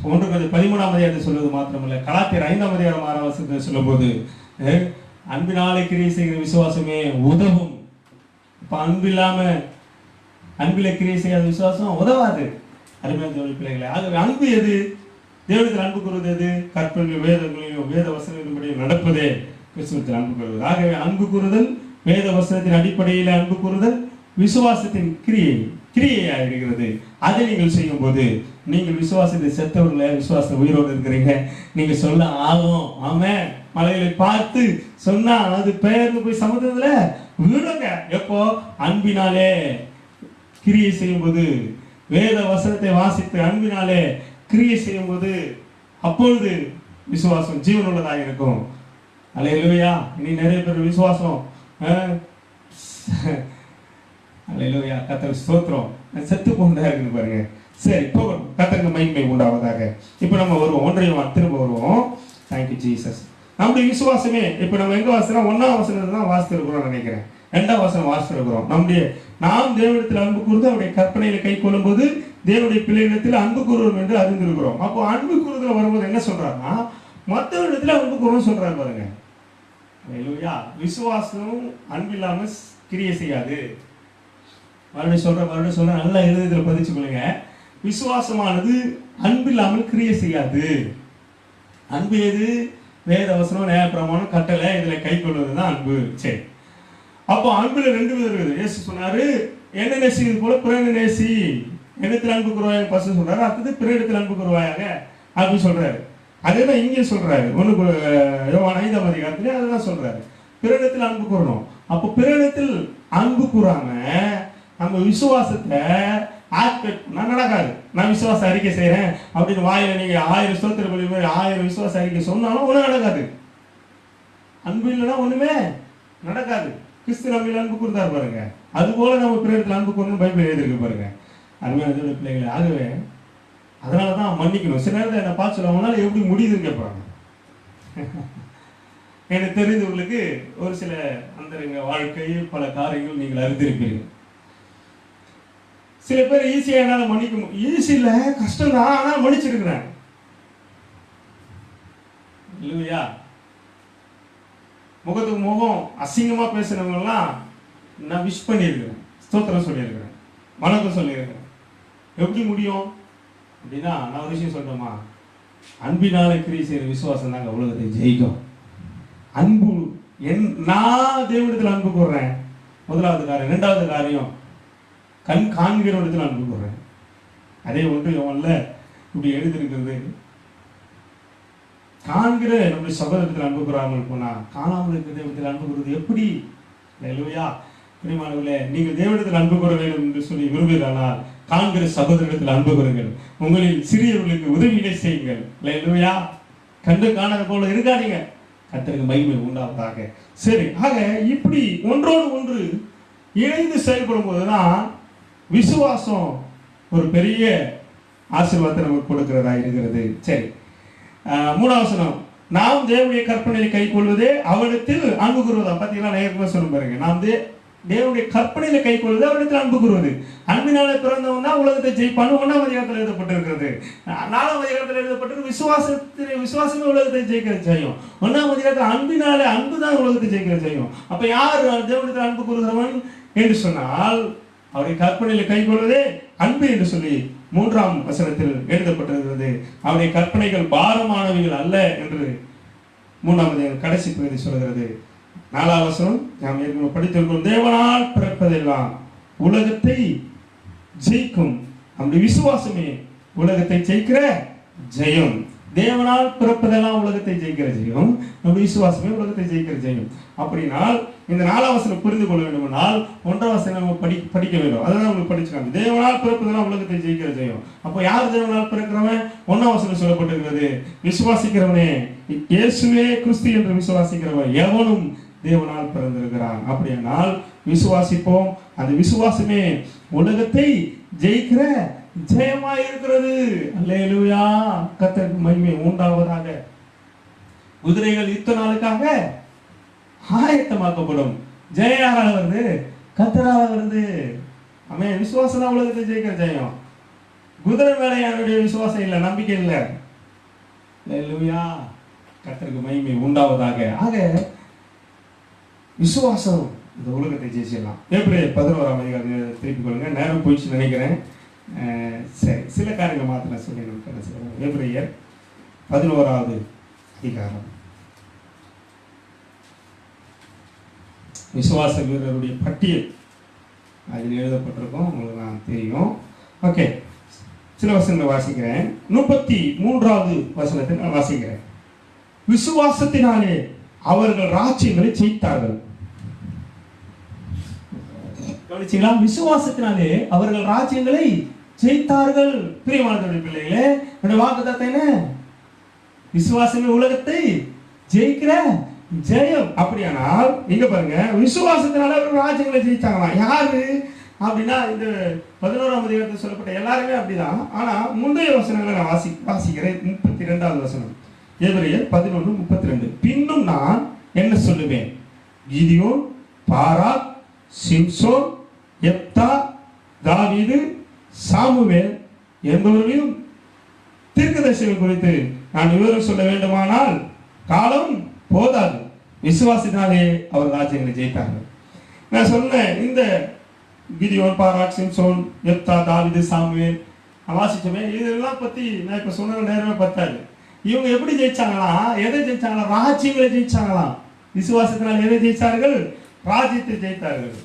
1:13 சொல்வது மாத்திரமல்ல, கலாத்தியர் 5:6 சொல்லும் போது அன்பினாலே கிரியை செய்கிற விசுவாசமே உதவும். இப்ப அன்பு இல்லாம அன்பில கிரியை செய்யாத விசுவாசம் உதவாது. அருமையான தேவனுடைய பிள்ளைகளே, ஆகவே அன்பு எது? தேவனத்தில் அன்பு கூறுவது எது? கற்பனை வேதங்களையும் வேத வசனங்களின்படியும் நடப்பதே கிறிஸ்துவத்தில் அன்பு கூறுவது. ஆகவே அன்பு கூறுதல் வேத வசனத்தின் அடிப்படையில் அன்பு கூறுதல் விசுவாசத்தின் கிரியையாக இருக்கிறது. அதை நீங்கள் செய்யும் போது நீங்கள் விசுவாசத்தை செத்தவர்கள விசுவாச உயிரோடு இருக்கிறீங்க. நீங்க சொல்ல ஆகும். ஆமென். மலைகளை பார்த்து சொன்னா அது பெயர்ந்து போய் சமுதிரத்துல விழுங்க. எப்போ? அன்பினாலே கிரியை செய்யும் போது, வேத வசனத்தை வாசித்து அன்பினாலே கிரியை செய்யும் போது அப்பொழுது விசுவாசம் ஜீவனுள்ளதாக இருக்கும். அல்லேலூயா. இனி நிறைய பேர் விசுவாசம் அல்லேலூயா கர்த்தருக்கு ஸ்தோத்திரம் செத்து போண்டா இருக்குன்னு பாருங்க. சரி, போகணும். கர்த்தருக்கு மகிமை உண்டாவதாக. இப்போ நம்ம வருவோம், 1 யோவான் திரும்ப வருவோம். Thank you Jesus. நம்முடைய விசுவாசமே இப்போ நம்ம எங்க வாசிக்கிறோம்? 1ஆம் வசனத்தை தான் வாசித்திருக்கிறோம் நினைக்கிறேன். 2ஆம் வசனம் வாசித்திருக்கிறோம். நாம் தேவனிடத்தில் அன்பு கூர்ந்து அவருடைய கற்பனையில கை கொள்ளும் போது தேவனுடைய பிள்ளைகளிடத்தில் அன்பு கூறுவோம் என்று அறிந்திருக்கிறோம். அப்போ அன்பு கூறுதல் வரும்போது என்ன சொல்றாருன்னா, மற்றவரிடத்துல அன்பு கூறுவோம் சொல்றாரு பாருங்க. அல்லேலூயா. விசுவாசம் அன்பு இல்லாம கிரியை செய்யாது. மறுபடியும் சொல்றேன், நல்லா எழுதுறதுல பதிச்சு கொள்ளுங்க. விசுவாசமானது அன்பு இல்லாமல் கிரியை செய்யாது. அன்பு எது? வேத வசனம், நியாயப்பிரமாணம், கட்டளை, இதுல கை கொள்வதுதான் அன்பு. சரி, அப்போ அன்புல 2 விதம் இருக்குது. இயேசு சொன்னாரு, என்ன நேசிக்கிறது போல பிறனை நேசி. என்னத்தில் அன்பு கூறுவாயாக பசு சொல்றாரு, அடுத்தது பிறனிடத்தில் அன்பு கூறுவாயாக அப்படின்னு சொல்றாரு. அதேதான் இங்கே சொல்றாரு. 1 யோவான் 5ஆம் அதிகாரத்திலே அதுதான் சொல்றாரு, பிறனிடத்தில் அன்பு கூறணும். அப்போ பிறனிடத்தில் அன்பு கூறாம நம்ம விசுவாசத்தை ஆக்டிவேட் பண்ணா நடக்காது. நான் விசுவாச அறிக்கை செய்யறேன் அப்படின்னு வாயில நீங்க 1000 ஸ்தோத்திர பலி 1000 விசுவாச அறிக்கை சொன்னாலும் ஒன்றும் நடக்காது. அன்பு இல்லைன்னா ஒண்ணுமே நடக்காது. கிறிஸ்து நம்மில் அன்பு கூர்ந்தார் பாருங்க. அது போல நம்ம பிறரிடத்தில் அன்பு கூறணும் பைபிள் எழுதிருக்கு பாருங்க. அருமையான பிள்ளைகளை. ஆகவே அதனாலதான் மன்னிக்கணும். சில நேரத்தில் என்ன பார்த்து சொல்ல உன்னால எப்படி முடியுதுன்னு கேட்பாங்க. எனக்கு தெரிந்தவர்களுக்கு ஒரு சில அந்தரங்க வாழ்க்கையில் பல காரியங்கள் நீங்கள் அறிந்திருப்பீர்கள். சில பேர் ஈஸியா என்னால மன்னிக்க ஈஸி இல்ல, கஷ்டம் தான், ஆனா மன்னிச்சிருக்கிறேன். இல்லையா? முகத்துக்கு முகம் அசிங்கமா பேசுறவங்க எல்லாம் நான் விஷ் பண்ணியிருக்கிறேன், ஸ்தோத்திரம் சொல்லியிருக்கிறேன், வணக்கம் சொல்லியிருக்கிறேன். எப்படி முடியும் அப்படின்னா, நான் ஒரு விஷயம் சொல்றேமா, அன்பினால கிரியை செய்யற விசுவாசம் தாங்க உலகத்தை ஜெயிக்கும். அன்பு நான் தேவனிடத்தில் அன்பு கூறுறேன், முதலாவது காரியம். 2வது காரியம், கண் காண்கிற இடத்துல அன்பு கூறுறேன். அதே 1 யோவான்ல இப்படி எழுதியிருக்கிறது, காண்கிற நம்முடைய சகோதரத்தில் அன்பு கூறாமல் போனா காணாமல் இருக்கிற தேவத்தில் அன்பு கூறுவது எப்படி? அல்லேலூயா. பிரியமானவர்களே, நீங்கள் தேவனிடத்தில் அன்பு கூற வேண்டும் என்று சொல்லி விரும்புகிறானால் காண்கிற சகோதரத்தில் அன்பு கூறுங்கள். உங்களில் சிறியவர்களுக்கு உதவிகளை செய்யுங்கள். அல்லேலூயா. கண்டு காணாத போல இருக்காதீங்க. கர்த்தருக்கு மகிமை உண்டாவதாக. சரி, ஆக இப்படி ஒன்றோடு ஒன்று இணைந்து செயல்படும் போதுதான் விசுவாசம் ஒரு பெரிய ஆசீர்வாதத்தை நமக்கு கொடுக்கிறதா இருக்கிறது. சரி, 3ஆம் வசனம், நாம் தேவனுடைய கற்பனையை கை கொள்வதே அவரிடத்தில் அன்பு கூறுவதா. பார்த்தீங்கன்னா நேரத்தில் சொல்லும் பாருங்க, நாம் தேவனுடைய கற்பனையில கை கொள்வது அவரிடத்தில் அன்பு கூறுவது. அன்பினாலே பிறந்தவன் தான் உலகத்தை ஜெயிப்பான்னு 1ஆம் அதிகாரத்தில் எழுதப்பட்டிருக்கிறது. 4ஆம் அதிகாரத்தில் எழுதப்பட்டிருக்கு, விசுவாசமே உலகத்தை ஜெயிக்கிற செய்யும். 1ஆம் அதிகாரத்தில் அன்பினாலே அன்பு தான் உலகத்தை ஜெயிக்கிற செய்யும். அப்ப யார் தேவனிடத்தில் அன்பு கூறுகிறவன் என்று சொன்னால் அவருடைய கற்பனையில கைக்கொள்வதே அன்பு என்று சொல்லி 3ஆம் வசனத்தில் எழுதப்பட்டிருக்கிறது. அவருடைய கற்பனைகள் பாரமானவைகள் அல்ல என்று 3ஆவது கடைசி பகுதி சொல்கிறது. 4ஆம் வசனம் நாம் ஏற்கனவே படித்திருக்கிறோம். தேவனால் பிறப்பதெல்லாம் உலகத்தை ஜெயிக்கும். நம்முடைய விசுவாசமே உலகத்தை ஜெயிக்கிற ஜெயம். தேவனால் பிறப்பதெல்லாம் உலகத்தை ஜெயிக்கிற ஜெயம், நம்முடைய விசுவாசமே உலகத்தை ஜெயிக்கிற ஜெயம். அப்படினால் இந்த 4ஆம் வசனம் புரிந்து கொள்ள வேண்டுமானால் 1ஆம் வசனம் நம்ம படிக்க வேண்டும். அதான் உங்களுக்கு படிச்சுக்காங்க. தேவனால் பிறப்பதெல்லாம் உலகத்தை ஜெயிக்கிற ஜெயம். அப்போ யார் தேவனால் பிறக்கிறவன்? 1ஆம் வசனம் சொல்லப்பட்டிருக்கிறது. விசுவாசிக்கிறவனே, இயேசுவே கிறிஸ்து என்று விசுவாசிக்கிறவன் எவனும் தேவனால் பிறந்திருக்கிறான். அப்படியானால் விசுவாசிப்போம். அந்த விசுவாசமே உலகத்தை ஜெயிக்கிற ஜெயமாய் இருக்கிறது. அல்லேலூயா, கர்த்தருக்கு மகிமை உண்டாவதாக. குதிரைகள் யுத்த நாளுக்காக ஆயத்தமாக்கப்படும். ஜெயம் யாரால வருது? கர்த்தரால வருது. ஆமென். விசுவாசம் தான் உலகத்தை ஜெயிக்கிற ஜெயம். குதிரை மேல யாருடைய விசுவாசம் இல்லை, நம்பிக்கை இல்லை. அல்லேலூயா, கர்த்தருக்கு மகிமை உண்டாவதாக. ஆக விசுவாசம் இந்த உலகத்தை ஜெயிச்சிடலாம். எபிரேயர் 11ஆம் அதிகாரம் திருப்பிக் கொள்ளுங்க. நேரம் போயிடுச்சு நினைக்கிறேன். சரி, சில காரியங்கள் மாத்திரம் சொல்லி நம்ம எபிரேயர் 11ஆவது அதிகாரம். விசுவாச வீரருடைய பட்டியல் அதில் எழுதப்பட்டிருக்கும், உங்களுக்கு நான் தெரியும். ஓகே, சில வசனங்களை வாசிக்கிறேன். 33ஆவது வசனத்தை நான் வாசிக்கிறேன். விசுவாசத்தினாலே அவர்கள் ராஜ்யங்களை ஜெயித்தார்கள். கவனிச்சீங்களா? விசுவாசத்தினாலே அவர்கள் ராஜ்யங்களை ஜெயித்தார்கள். பிரியமானவருடைய பிள்ளைகளே, என்னுடைய வாக்குத்தத்தம் என்ன? விசுவாசமே உலகத்தை ஜெயிக்கிற ஜெயம். அப்படியானால் இங்க பாருங்க, விசுவாசத்தினால அவர்கள் ராஜ்யங்களை ஜெயிச்சாங்களாம். யாரு அப்படின்னா இந்த 11ஆம் அதிகாரத்தில் சொல்லப்பட்ட எல்லாருமே அப்படிதான். ஆனா முந்தைய வசனங்களை நான் வாசிக்கிறேன். 32ஆவது வசனம், எபிரேயர் 11:32. பின்னும் நான் என்ன சொல்லுவேன்? கிதியோன், பாராக், சிம்சோன், யெப்தா, தாவீது, சாமுவேல் என்பவர்களையும் தீர்க்கதரிசிகள் குறித்து நான் விவரம் சொல்ல வேண்டுமானால் காலம் போதாது. விசுவாசத்தினாலே அவர் ராஜ்யங்களை ஜெயித்தார்கள். நான் சொன்னேன், இந்த கிதியோன், பாராக், சிம்சோன், யெப்தா, தாவீது, சாமுவேல் வாசிச்சோமே, இதெல்லாம் பத்தி நான் இப்ப சொன்ன நேரமே பத்தாது. இவங்க எப்படி ஜெயிச்சாங்களாம்? எதை ஜெயிச்சாங்களா? ராஜ்யங்களை ஜெயிச்சாங்களாம். விசுவாசத்தினால் எதை ஜெயிச்சார்கள்? ராஜ்யத்தை ஜெயித்தார்கள்.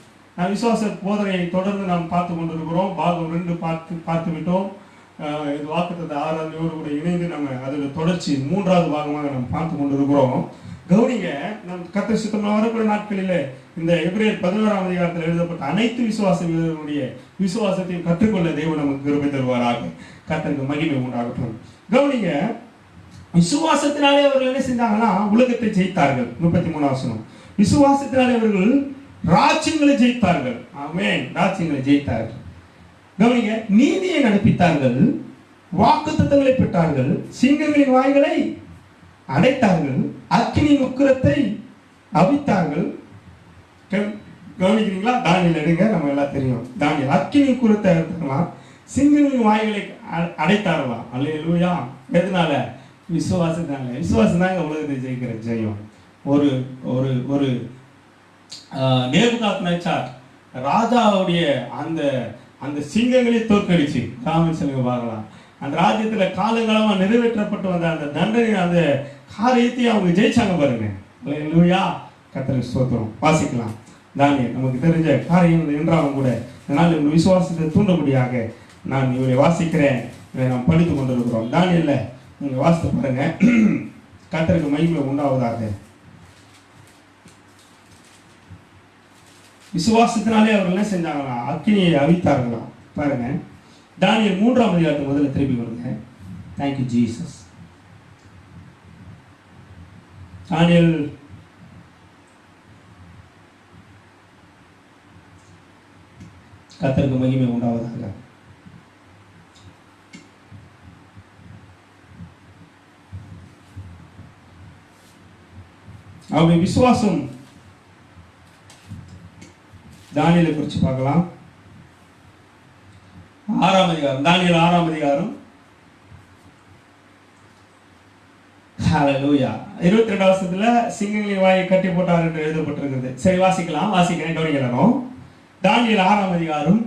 விசுவாச போதனையை தொடர்ந்து நாம் பார்த்து கொண்டிருக்கிறோம். பாகம் 2 பார்த்து விட்டோம். இது வாக்குத்தத்தம் 6ஆவது கூட இணைந்து நம்ம அதோட தொடர்ச்சி 3ஆவது பாகமாக நாம் பார்த்து கொண்டிருக்கிறோம். கவனிங்க, நம் கர்த்தர் சித்தமாக வரக்கூடிய நாட்களில் இந்த எபிரேயர் 11ஆம் அதிகாரத்தில் எழுதப்பட்ட அனைத்து விசுவாச வீரர்களுடைய விசுவாசத்தையும் கற்றுக்கொள்ள தேவன் நமக்கு கிருபை தருவாராக. கர்த்தருக்கு மகிமை உண்டாகட்டும். கவனிங்க, விசுவாசத்தினாலே அவர்கள் என்ன செஞ்சாங்கன்னா உலகத்தை ஜெயித்தார்கள். 33ஆம் வசனம், விசுவாசத்தினாலே அவர்கள் ராஜ்யங்களை ஜெயித்தார்கள். ஆமென், ராஜ்யங்களை ஜெயித்தார்கள். கவனிங்க, நீதியை நடப்பித்தார்கள், வாக்குத்தத்தங்களை பெற்றார்கள், சிங்கங்களின் வாய்களை அடைத்தார்கள், அக்கினியின் உக்கிரத்தை அவித்தார்கள். கவனிக்கிறீங்களா? தானியேல் எடுங்க, நம்ம எல்லாம் தெரியும். தானியேல் அக்கினி உக்கிரத்தை அடைத்தார்களாம், சிங்கங்களின் வாய்களை அடைத்தார்களாம். அல்லேலூயா. எதனால? விசுவாசத்தினால. விசுவாசம் தாங்க உலகத்தை ஜெயிக்கிற ஜெயம். ஒரு ஒரு ஒரு நேபுகாத்நேச்சார் ராஜாவுடைய அந்த அந்த சிங்கங்களை தோற்கடிச்சு ராமன் சொல்லுங்க பார்க்கலாம். அந்த ராஜ்யத்துல காலங்காலமா நிறைவேற்றப்பட்டு வந்த அந்த தண்டனை, அந்த காரியத்தை அவங்க ஜெயிச்சாங்க பாருங்க. அல்லேலூயா, கர்த்தருக்கு ஸ்தோத்திரம். வாசிக்கலாம். தானியேல் நமக்கு தெரிஞ்ச காரியம் என்றாலும் கூட இதனால் இந்த விசுவாசத்தை தூண்டும்படியாக நான் இவரை வாசிக்கிறேன். இதை நாம் படித்து கொண்டிருக்கிறோம். தானியேல்ல நீங்க வாசித்து பாருங்க. கர்த்தருக்கு மகிமை உண்டாவதாக. விசுவாசத்தினாலே அவர்கள் என்ன செஞ்சாங்களா? அக்கினியை அவித்தார்களாம். பாருங்க, தானியேல் 3ஆம் அதிகாரத்தை முதல்ல திருப்பி கொடுங்க. Thank you Jesus. தானியேல் கர்த்தருக்கு மகிமை உண்டாவதாக. அவருடைய விசுவாசம் தானியேலை குறித்து பார்க்கலாம். 6ஆம் அதிகாரம், தானியேல் 6ஆம் அதிகாரம். ஹல்லேலூயா. 22ஆம் வசனத்துல சிங்கங்களின் வாயை கட்டி போட்டார் என்று எழுதப்பட்டிருக்கிறது. சரி, வாசிக்கலாம். வாசிக்கிறேன், கவனிக்கலாம். தானியேல் 6ஆம் அதிகாரம்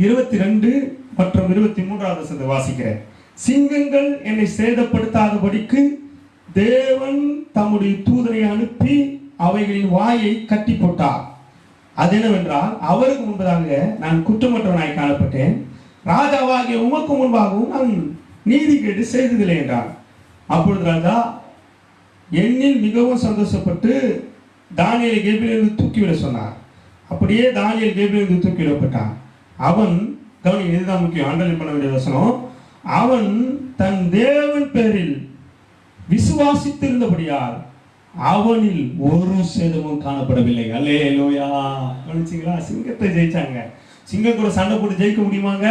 22 மற்றும் 23வது வசனத்தை வாசிக்கிறேன். சிங்கங்கள் என்னை சேதப்படுத்தாதபடிக்கு தேவன் தம்முடைய தூதனை அனுப்பி அவைகளின் வாயை கட்டி போட்டார். அது என்னவென்றால், அவருக்கு முன்பதாக நான் குற்றமற்றவனாய் காணப்பட்டேன், ராஜாவாகிய உமக்கு முன்பாகவும் நான் நீதி கேட்டு செய்ததில்லை என்றான். அப்பொழுது ராஜா என்னில் மிகவும் சந்தோஷப்பட்டு தானியேலை கேபிலிருந்து தூக்கிவிட சொன்னார். அப்படியே தானியேல் கேபிலிருந்து தூக்கிவிடப்பட்டான். அவன், கவனி, இதுதான் முக்கியம், அண்டர்லைன் பண்ண வேண்டிய வசனம், அவன் தன் தேவன் பேரில் விசுவாசித்திருந்தபடியால் அவனில் ஒரு சேதமும் காணப்படவில்லை. அல்லேலூயா. கவனிச்சீங்களா? சிங்கத்தை ஜெயிச்சாங்க. சிங்கம் கூட சண்டை போட்டு ஜெயிக்க முடியுமாங்க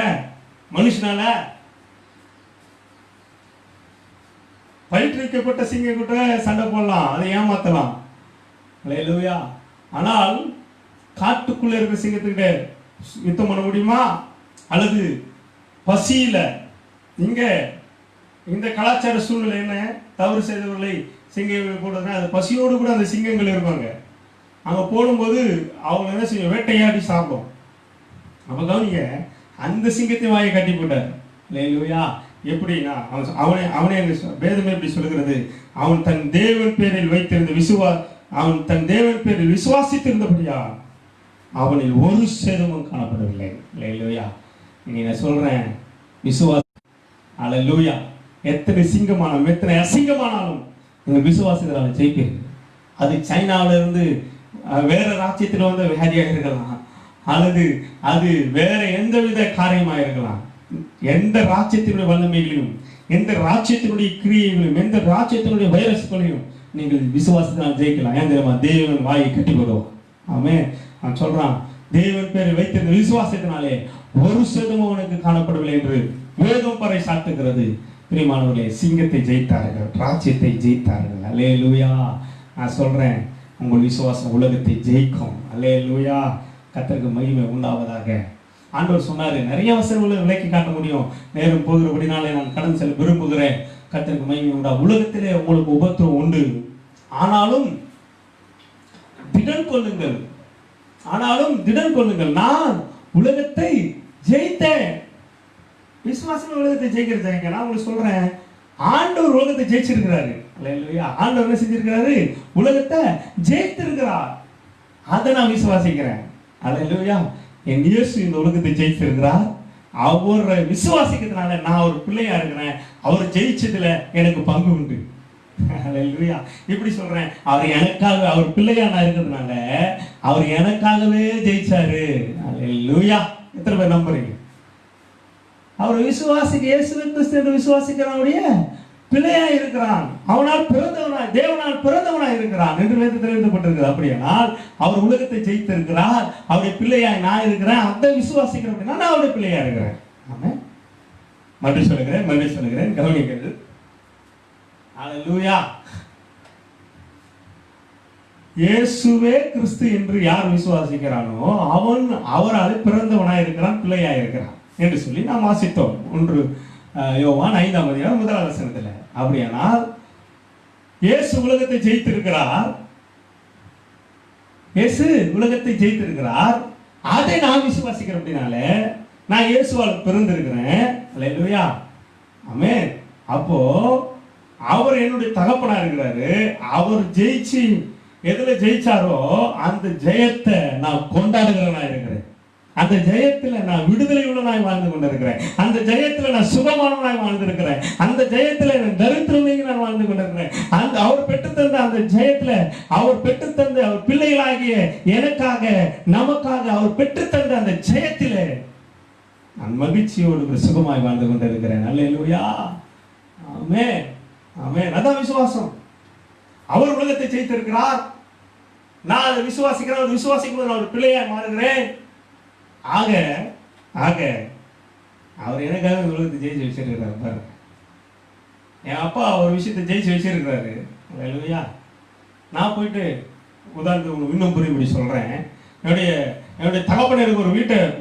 மனுஷனால? பயிற்றுவிக்கப்பட்ட சிங்கம் கூட சண்டை போடலாம், அதை ஏமாத்தலாம். அல்லேலூயா. ஆனால் காட்டுக்குள்ள இருக்கிற சிங்கத்துக்கிட்ட யுத்தம் பண்ண முடியுமா? அல்லது பசியில, இங்க இந்த கலாச்சார சூழ்நிலை என்ன, தவறு செய்தவர்களை சிங்கங்கள் போடுறதுனா அது பசியோடு கூட அந்த சிங்கங்கள் இருப்பாங்க. அங்கே போடும்போது அவங்க என்ன செய்யும், வேட்டையாடி சாப்பிடும். அப்போ கவனிங்க, அந்த சிங்கத்தை வாயை கட்டி போட்டார். அல்லேலூயா. எப்படின்னா, அவனே வேதமே எப்படி சொல்லுகிறது, அவன் தன் தேவன் பேரில் வைத்திருந்த அவன் தன் தேவன் பேரில் விசுவாசித்திருந்தபடியா அவனில் ஒரு சேதமும் காணப்படவில்லை. அல்லேலூயா. இனி நான் சொல்றேன், விசுவாசம். அல்லேலூயா. எத்தனை சிங்கமானாலும் எத்தனை அசிங்கமானாலும் நீங்கள் விசுவாசத்தினால ஜெயிப்பீர்கள். அது சைனாவில இருந்து வேற ராஜ்யத்தில் வந்த வியாதியாக இருக்கலாம், அல்லது அது வேற எந்தவித காரியமாக இருக்கலாம். எந்த ராஜ்யத்தினுடைய வல்லமைகளையும், எந்த ராஜ்யத்தினுடைய கிரியைகளையும், எந்த ராஜ்யத்தினுடைய வைரஸ்களையும் நீங்கள் விசுவாசத்தினால் ஜெயிக்கலாம். ஏன் தெரியுமா? தேவன் வாயை கட்டி போடுவோம். ஆமென். நான் சொல்றான், தேவன் பேரை வைத்திருந்த விசுவாசத்தினாலே ஒரு சேதமும் அவனுக்கு காணப்படவில்லை என்று வேதம் பறை சாட்டுகிறது. பிரியமானவர்களே, சிங்கத்தை ஜெயித்தார்கள், ராஜ்யத்தை ஜெயித்தார்கள். அல்லேலூயா. நான் சொல்றேன், உங்கள் விசுவாசம் உலகத்தை ஜெயிக்கும். அல்லேலூயா. கர்த்தருக்கு மகிமை உண்டாவதாக. ஆண்டவர் சொன்னாரு, நிறைய வசனங்களை விளக்கி காட்ட முடியும், நேரம் போகிறபடினாலே நான் கடந்து செல்ல விரும்புகிறேன். கர்த்தருக்கு மகிமை உண்டா. உலகத்திலே உங்களுக்கு உபத்திரம் உண்டு, ஆனாலும் திடன் கொள்ளுங்கள், நான் உலகத்தை ஜெயித்தேன். விசுவாசம் உலகத்தை ஜெயிக்கிறது. நான் உங்களுக்கு சொல்றேன், ஆண்டவர் உலகத்தை ஜெயிச்சிருக்கிறாரு. அல்லேலூயா. ஆண்டவர் என்ன செஞ்சிருக்கிறாரு? உலகத்தை ஜெயித்திருக்கிறார். அதை நான் விசுவாசிக்கிறேன். அல்லேலூயா. என் இயேசு இந்த உலகத்தை ஜெயித்திருக்கிறார். அவரை விசுவாசிக்கிறதுனால நான் ஒரு பிள்ளையா இருக்கிறேன். அவர் ஜெயிச்சதுல எனக்கு பங்கு உண்டு. அல்லேலூயா. இப்படி சொல்றேன், அவர் எனக்காக, அவர் பிள்ளையா நான் இருக்கிறதுனால அவர் எனக்காகவே ஜெயிச்சாரு. அல்லேலூயா. எத்தனை பேர் நம்புறீங்க? அவர் இயேசுவை கிறிஸ்து என்று விசுவாசிக்கிறவனுடைய பிள்ளையா இருக்கிறான். அவனால் பிறந்தவனாய், தேவனால் பிறந்தவனாய் இருக்கிறான் என்று வேதத்தில் எழுதப்பட்டிருக்கிறது. அப்படியானால் அவர் உலகத்தை ஜெயித்திருக்கிறார். அவருடைய பிள்ளையாய் நான் இருக்கிறேன். அதை விசுவாசிக்கிறேன் அப்படின்னா நான் அவருடைய பிள்ளையா இருக்கிறேன். ஆமென். மறுபடியும் சொல்லுகிறேன், கவனிக்கிறது. அல்லேலூயா. இயேசுவே கிறிஸ்து என்று யார் விசுவாசிக்கிறானோ அவன் அவரால் பிறந்தவனாய் இருக்கிறான், பிள்ளையாய் இருக்கிறான் என்று சொல்லி நாம் வாசித்தோம். 1 யோவான் 5ஆம் அதிகாரம் 1வது வசனத்தில். அப்படியானால் இயேசு உலகத்தை ஜெயித்திருக்கிறார். இயேசு உலகத்தை ஜெயித்திருக்கிறார். அதை நான் விசுவாசிக்கிறேன். அப்படினால நான் இயேசுவால் பிறந்திருக்கிறேன். அல்லேலூயா. ஆமென். அப்போ அவர் என்னுடைய தகப்பனா இருக்கிறாரு. அவர் ஜெயிச்சு எதுல ஜெயிச்சாரோ அந்த ஜெயத்தை நான் கொண்டாடுகிறவனா இருக்கிறேன். அந்த ஜெயத்துல நான் விடுதலை உள்ளவனாய் வாழ்ந்து கொண்டிருக்கிறேன். அந்த ஜெயத்துல நான் சுகமானவனாய் வாழ்ந்திருக்கிறேன். அந்த ஜெயத்துல நான் தரித்திரமே நான் வாழ்ந்து கொண்டிருக்கிறேன். அந்த அவர் பெற்றுத்தந்த அந்த ஜெயத்துல, அவர் பெற்றுத்தந்த அவர் பிள்ளைகளாகிய எனக்காக, நமக்காக அவர் பெற்றுத்தந்த அந்த ஜெயத்திலே நான் மகிழ்ச்சியோடு சுகமாய் வாழ்ந்து கொண்டிருக்கிறேன். அல்லேலூயா. ஆமென். ஆமென். அதான் விசுவாசம். அவர் உலகத்தை ஜெயித்திருக்கிறார். நான் அதை விசுவாசிக்கிறேன். விசுவாசிக்கும் போது நான் ஒரு பிள்ளையாய் மாறுகிறேன். ஆக அவர் எனக்காக உலகத்தை ஜெயிச்சு வச்சிருக்கிறாரு. பாருங்க, என் அப்பா ஒரு விஷயத்தை ஜெயிச்சு வச்சிருக்கிறாரு. அல்லேலூயா. நான் போயிட்டு உதாரணத்துக்கு உங்களுக்கு இன்னும் புரியும்படி சொல்றேன். என்னுடைய தகப்பன் எனக்கு ஒரு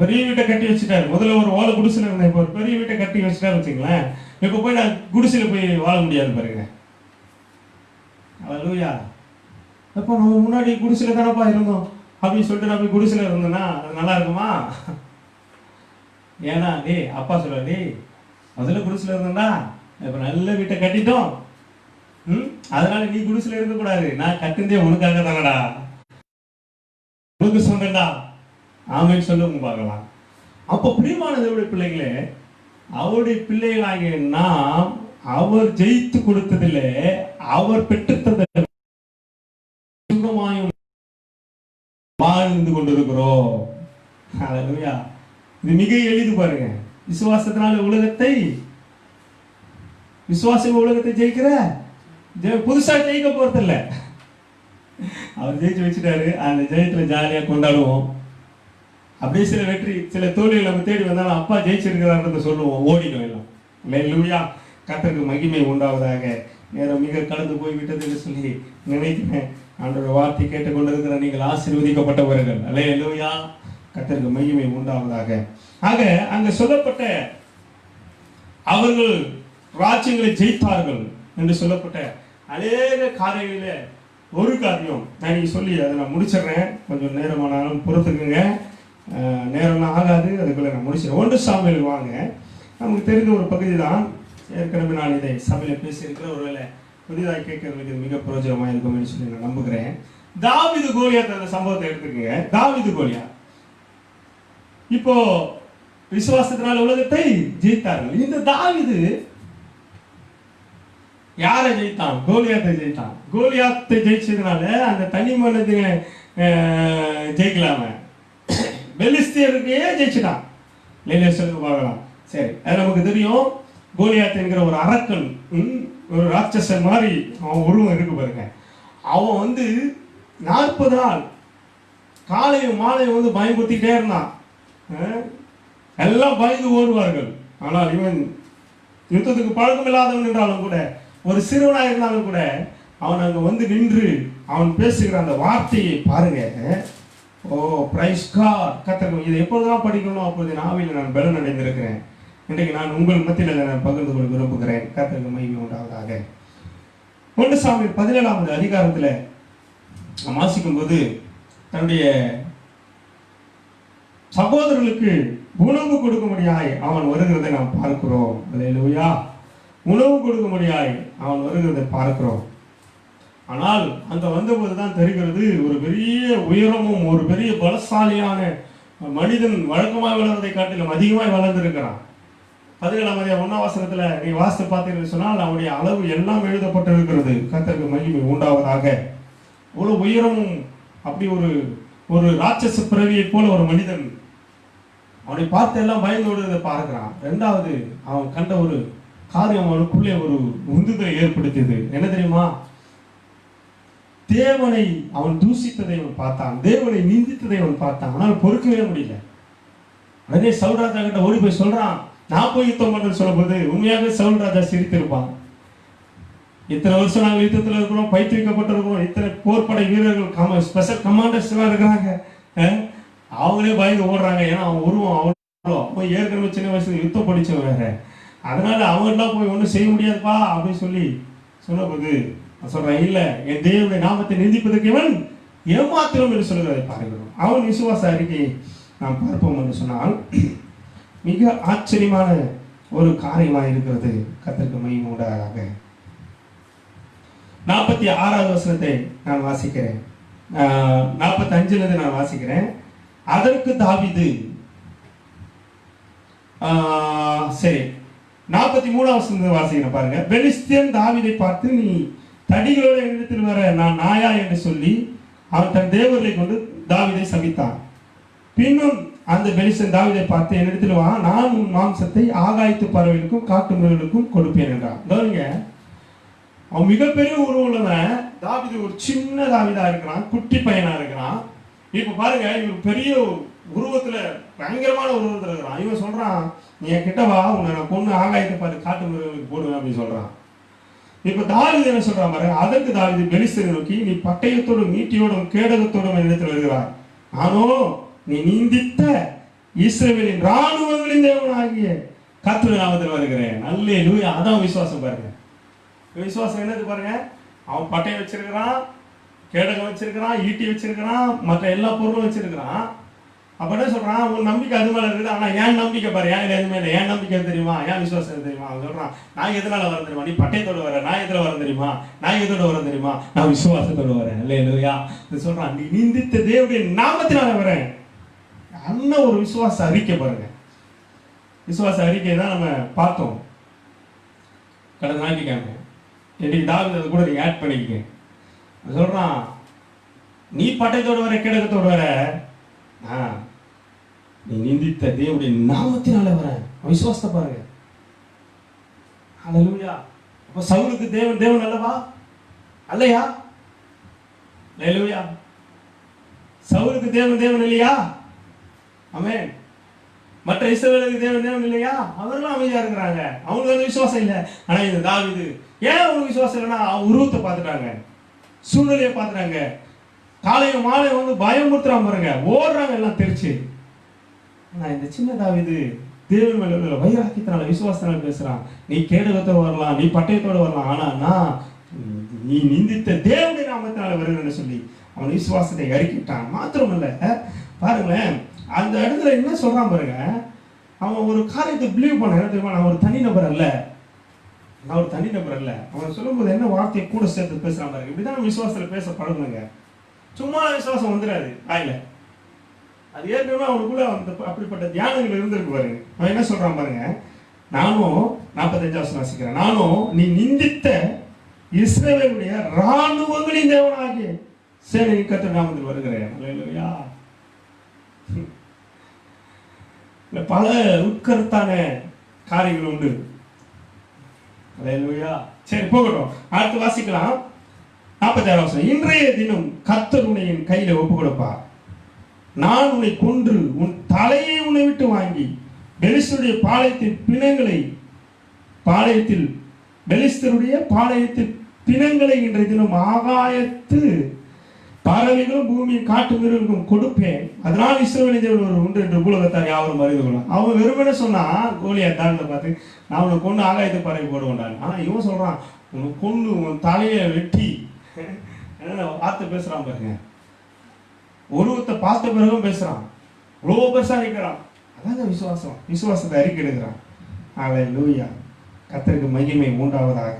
பெரிய வீட்டை கட்டி வச்சுட்டாரு. முதல்ல ஒரு ஓலை குடிசையில் இருந்தேன், இப்போ ஒரு பெரிய வீட்டை கட்டி வச்சுட்டாரு வச்சுங்களேன். இப்போ போய் நான் குடிசையில் போய் வாழ முடியாது பாருங்க. அல்லேலூயா. அப்போ நம்ம முன்னாடி குடிசையில் தானப்பா இருந்தோம் அப்படின்னு சொல்லிட்டு நான் போய் குடிசையில் இருந்தேன்னா அது நல்லா இருக்குமா? ஏன்னா அப்பா சொல்லுவாரு, முதல்ல குடிசையில் இருந்தோம்னா இப்போ நல்ல வீட்டை கட்டிட்டோம், அதனால நீ குடிசையில் இருக்கக்கூடாது, நான் கட்டுந்தே உனக்காக தானடா, உனக்கு சொந்தண்டா, ஆமைன்னு சொல்லுங்க பார்க்கலாம். அப்போ பிரியமான தேவனுடைய பிள்ளைகளே, அவருடைய பிள்ளைகளாகிய நாம் அவர் ஜெயித்து கொடுத்ததில்லை, அவர் பெற்றுத்ததை சுகமாயும் வாழ்ந்து கொண்டிருக்கிறோம். ஹல்லேலூயா. இது மிக எளிது பாருங்க. விசுவாசத்தினால உலகத்தை, விசுவாசம் உலகத்தை ஜெயிக்கிற புதுசா ஜெயிக்க போறதில்ல, அவர் ஜெயிச்சு வச்சுட்டாரு. அந்த ஜெயத்துல ஜாலியா கொண்டாடுவோம். அப்படியே சில வெற்றி சில தோல்விகள் நம்ம தேடி வந்தாலும் அப்பா ஜெயிச்சிருக்கிறார்ன்றத சொல்லுவோம், ஓடிடும் எல்லாம். ஹல்லேலூயா. கர்த்தருக்கு மகிமை உண்டாவதாக. நேரம் மிக கடந்து போய்விட்டது என்று சொல்லி நினைக்கிறேன். ஆண்டவருடைய வார்த்தை கேட்டுக்கொண்டிருக்கிற நீங்கள் ஆசீர்வதிக்கப்பட்டவர்கள். ஹல்லேலூயா. கர்த்தருக்கு மகிமை உண்டாவதாக. ஆக அங்க சொல்லப்பட்ட அவர்கள் ராஜ்யங்களை ஜெயித்தார்கள் என்று சொல்லப்பட்ட அநேக காரியங்களில ஒரு காரியம் நான் சொல்லி அதை நான் முடிச்சிடுறேன். கொஞ்சம் நேரமானாலும் பொறுத்துக்குங்க, நேரம்லாம் ஆகாது, அதுக்குள்ள நான் முடிச்சிடுறேன். 1 சாமுவேல் வாங்க. நமக்கு தெரிந்த ஒரு பகுதி தான். ஏற்கனவே நான் இதை சபையில் பேசியிருக்கிற, ஒருவேளை புதிதாக கேட்கறதுக்கு இது மிக பிரயோஜனமாக இருக்கும் சொல்லி நான் நம்புகிறேன். தாவீது கோலியாத் அந்த சம்பவத்தை எடுத்துக்கங்க. தாவீது கோலியாத் இப்போ விசுவாசத்தினால உலகத்தை ஜெயித்தார்கள். இந்த தாவீது யாரை ஜெயித்தான்? கோலியாத்தை ஜெயித்தான். கோலியாத்தை ஜெயிச்சதுனால அந்த தனி மனிதனை ஜெயிக்கலாம, பெலிஸ்தியருக்கே ஜெயிச்சுட்டான். இல்லையா சொல்லுங்க பார்க்கலாம். சரி, அது நமக்கு தெரியும். கோலியாத் என்கிற ஒரு அரக்கன், ஒரு ராட்சசன் மாதிரி அவன் உருவம் இருக்கு பாருங்க. அவன் 40 நாள் காலையும் மாலையும் பயன்படுத்திக்கிட்டே இருந்தான். எல்லாம் பயந்து ஓடுவார்கள். ஆனால் இவன் யுத்தத்துக்கு பழக்கம் இல்லாதவன் என்றாலும் கூட, ஒரு சிறுவனாக இருந்தாலும் கூட, அவன் அங்க நின்று அவன் பேசுகிற அந்த வார்த்தையை பாருங்க. ஓ பிரைஸ் காட். கர்த்தருக்கு இதை எப்பொழுதுதான் படிக்கணும், அப்பொழுது நாவில் நான் பலன் அடைந்திருக்கிறேன். இன்றைக்கு நான் உங்கள் மத்தியில் நான் பகிர்ந்து கொள்ள விரும்புகிறேன். கர்த்தருக்கு மகிமை உண்டாவதாக. 1 சாமுவேல் 17வது அதிகாரத்தில் வாசிக்கும் போது தன்னுடைய சகோதரர்களுக்கு உணவு கொடுக்கும்படியாய் அவன் வருகிறதை நாம் பார்க்கிறோம். அல்லேலூயா. உணவு கொடுக்கும்படியாய் அவன் வருகிறதை பார்க்கிறோம். ஆனால் அங்க வந்தபோதுதான் தெரிகிறது, ஒரு பெரிய உயரமும் ஒரு பெரிய பலசாலியான மனிதன் வழக்கமாக வளர்வதை காட்டிலும் அதிகமாய் வளர்ந்திருக்கிறான். 17ஆம் அதிகாரம் 1ஆம் வசனத்துல நீ வாசித்து பார்த்தீங்கன்னு சொன்னால் அவனுடைய அளவு எல்லாம் எழுதப்பட்டிருக்கிறது. கர்த்தருக்கு மகிமை உண்டாவதாக. அவ்வளவு உயரமும், அப்படி ஒரு ராட்சச பிறவியை போல ஒரு மனிதன். அவனை பார்த்து எல்லாம் பயந்து ஓடுவதை பார்க்கிறான். 2வது அவன் கண்ட ஒரு காரியம் அவனுக்குள்ளே ஒரு உந்துதலை ஏற்படுத்தியது. என்ன தெரியுமா? தேவனை அவன் தூசித்ததை அவன் பார்த்தான், தேவனை நிந்தித்ததை அவன் பார்த்தான். ஆனால் பொறுக்கவே முடியல. உடனே சவுல் ராஜா கிட்ட ஓடி போய் சொல்றான், நான் போய் யுத்தம் பண்றேன்னு சொல்லும் போது உண்மையாக சவுல் ராஜா சிரித்திருப்பான். இத்தனை வருஷம் நாங்கள் யுத்தத்தில் இருக்கிறோம், பயிற்றுவிக்கப்பட்டிருக்கிறோம், இத்தனை போர்படை வீரர்கள், ஸ்பெஷல் கமாண்டர்ஸ் எல்லாம் இருக்கிறாங்க, அவங்களே பயந்து ஓடுறாங்க. ஏன்னா அவன் உருவம் அவ்வளோ ஏற்கனவே சின்ன வயசுல யுத்தம் படிச்சவன் வேற, அதனால அவங்கெல்லாம் போய் ஒன்றும் செய்ய முடியாதுப்பா அப்படின்னு சொல்லி சொன்னபோது சொல்றான், இல்ல என் தேவனுடைய நாமத்தை நிந்திப்பதற்கு இவன் ஏமாத்திரம் என்று சொல்கிறதை பார்க்கிறோம். அவன் விசுவாச அறிக்கையை நாம் பார்ப்போம் என்று சொன்னால் மிக ஆச்சரியமான ஒரு காரியமாக இருக்கிறது. கர்த்தருக்கு மகிமை உண்டாவதாக. 46வது வசனத்தை நான் வாசிக்கிறேன், 45லிருந்து நான் வாசிக்கிறேன். அதற்கு தாவீது, சரி 43வது வசனத்தை வாசிக்கிறேன் பாருங்க. பெலிஸ்தியன் தாவீதை பார்த்து, நீ தடிகளோடு என்னிடத்தில் வர நான் நாயா என்று சொல்லி அவன் தன் தேவர்களை கொண்டு தாவீதை சபித்தான். பின்னும் அந்த பெலிஸ்தியன் தாவீதை பார்த்து, என்னிடத்தில் வா, நான் உன் மாம்சத்தை ஆகாயத்து பறவைகளுக்கும் காட்டு மிருகங்களுக்கும் கொடுப்பேன் என்றான். கவனிங்க, அவன் மிகப்பெரிய உருவம் உள்ளவன். தாவீது ஒரு சின்ன தாவீதா இருக்கிறான், குட்டி பையனா இருக்கிறான். இப்ப பாருங்க, இவர் பெரிய உருவத்துல, பயங்கரமான உருவத்துல இருக்கிறான். இவன் சொல்றான், நீ என் கிட்ட வா, உன்னை நான் கொண்டு ஆகாயத்தை பார்த்து காட்டு மிருகங்களுக்கு போடுவேன் அப்படின்னு சொல்றான். இப்ப தாவீது என்ன சொல்றான் பாருங்க. அதற்கு தாவீது பெலிஸ்தரை நோக்கி, நீ பட்டயத்தோடும் ஈட்டியோடும் கேடகத்தோடும் என்னிடத்தில் வருகிறாய், நானோ நீ நிந்தித்த இஸ்ரவேலின் ராணுவங்களின் தேவனாகிய கர்த்தருடைய நாமத்தில் வருகிறேன். அல்லேலூயா. அதான் விசுவாசம் பாருங்க. விசுவாசம் என்னது பாருங்க. அவன் பட்டயம் வச்சிருக்கிறான், கேடகம் வச்சிருக்கிறான், ஈட்டி வச்சிருக்கிறான், மற்ற எல்லா பொருளும் வச்சிருக்கிறான். அப்ப என்ன சொல்றான், உன் நம்பிக்கை அது மேல இருக்குது, ஆனா என் நம்பிக்கை பாரு, ஏன் எதுவுமே இல்லை, என் நம்பிக்கை தெரியுமா, என் விசுவாசம் தெரியுமா. அவன் சொல்றான், நான் எதனால வரேன் தெரியுமா, நீ பட்டயத்தோடு வர, நான் எதுல வரேன் தெரியுமா, நான் எதோட வரேன் தெரியுமா, நான் விசுவாசத்தோடு வரேன். அல்லேலூயா. சொல்றான், நீ நிந்தித்த தேவனுடைய நாமத்தினால வரேன். அண்ணன் ஒரு விசுவாச அறிக்கை பாருங்க. விசுவாச அறிக்கை தான் நம்ம பார்த்தோம் கடந்த ஞாயிற்றுக்கிழமை. இன்னைக்கு தாவீது அது கூட நீங்க ஆட் பண்ணிக்க. சொல்றான், நீ பட்டயத்தோடு வர, கேடகத்தோடு வர, நீ நிந்தித்த தேவனுடைய நாமத்தினால வர. விசுவாசத்தை பாருங்க. அல்லேலூயா. அப்ப சவுலுக்கு தேவன் அல்லவா, அல்லையா? அல்லேலூயா. சவுலுக்கு தேவன் இல்லையா? ஆமென். மற்ற இஸ்ரவேலுக்கு தேவன் இல்லையா? அவர்களும் அமைதியா இருக்கிறாங்க, அவங்களுக்கு அந்த விசுவாசம் இல்லை. ஆனா இந்த தாவீது ஏன் அவங்களுக்கு விசுவாசம் இல்லைன்னா, உருவத்தை பார்த்துட்டாங்க, சூழ்நிலையை பார்த்துட்டாங்க, காலையும் மாலையும் வந்து பயமுறுத்துறான் பாருங்க, ஓடுறாங்க எல்லாம் தெரிச்சு. ஆனா இந்த சின்ன தாவீது தேவன் மேல உள்ள வைராக்கியத்தினால விசுவாசத்தினால பேசுறான். நீ கேடகத்தோடு வரலாம், நீ பட்டயத்தோடு வரலாம், ஆனா நான் நீ நிந்தித்த தேவனுடைய நாமத்தினால வருகிறேன்னு சொல்லி அவன் விசுவாசத்தை அறிக்கிட்டான். மாத்திரமல்ல, பாருங்களேன் அந்த இடத்துல என்ன சொல்றான் பாருங்க, அவன் ஒரு காரியத்தை பிலீவ் பண்ண. என்ன தெரியுமா, நான் ஒரு தனிநபர் அல்ல, நான் ஒரு தனிநபர் அல்ல. அவன் சொல்லும்போது என்ன வார்த்தையை கூட சேர்த்து பேசுறான் பாருங்க. இப்படிதான் விசுவாசத்துல பேச பழகுங்க. சும்மா விசுவாசம் வந்துடாது ஆயில. அது ஏற்கனவே அவனுக்குள்ள அந்த அப்படிப்பட்ட தியானங்கள் இருந்திருக்கு பாருங்க. அவன் என்ன சொல்றான் பாருங்க, நானும் 45 வாசிக்கிறேன், நானும் நீ நிந்தித்த இஸ்ரவேலுடைய ராணுவங்களின் தேவனாகிய சேனையின் கர்த்தர் நாமத்தில் வருகிறேன். அல்லேலூயா. பல உட்கருத்தான காரியங்கள் உண்டு. அல்லேலூயா. சரி போகட்டும், அடுத்து வாசிக்கலாம். 46 இன்றைய தினம் கர்த்தர் உன்னை என் கையில ஒப்பு கொடுப்பார். நான் உன்னை கொன்று உன் தலையை உன்னை விட்டு வாங்கி பெலிஸ்தருடைய பாளையத்தில் பிணங்களை இன்றைய தினம் ஆகாயத்து பறவைகளும் பூமியின் காட்டு மிருகங்களும் கொடுப்பேன். அதனால் இஸ்ரவேலின் தேவன் ஒரு உண்டு என்று பூலகத்தார் யாவரும் அறிந்து கொள்ளலாம். அவன் வெறுமனே சொன்னா, கோலியாத் தாவீதை பார்த்து, நான் உனக்கு கொண்டு ஆகாயத்து பறவை போடுவேன். ஆனா இவன் சொல்றான், உனக்கு கொண்டு உன் தலையை வெட்டி வார்த்தை பேசுறான் பாருங்க. உருவத்தை பார்த்த பிறகும் பேசுறான், இவ்வளோ பெருசா நிற்கிறான். அதான் விசுவாசம். விசுவாசத்தை அறிக்கை எடுக்கிறான். அல்லேலூயா. கர்த்தருக்கு மகிமை உண்டாவதாக.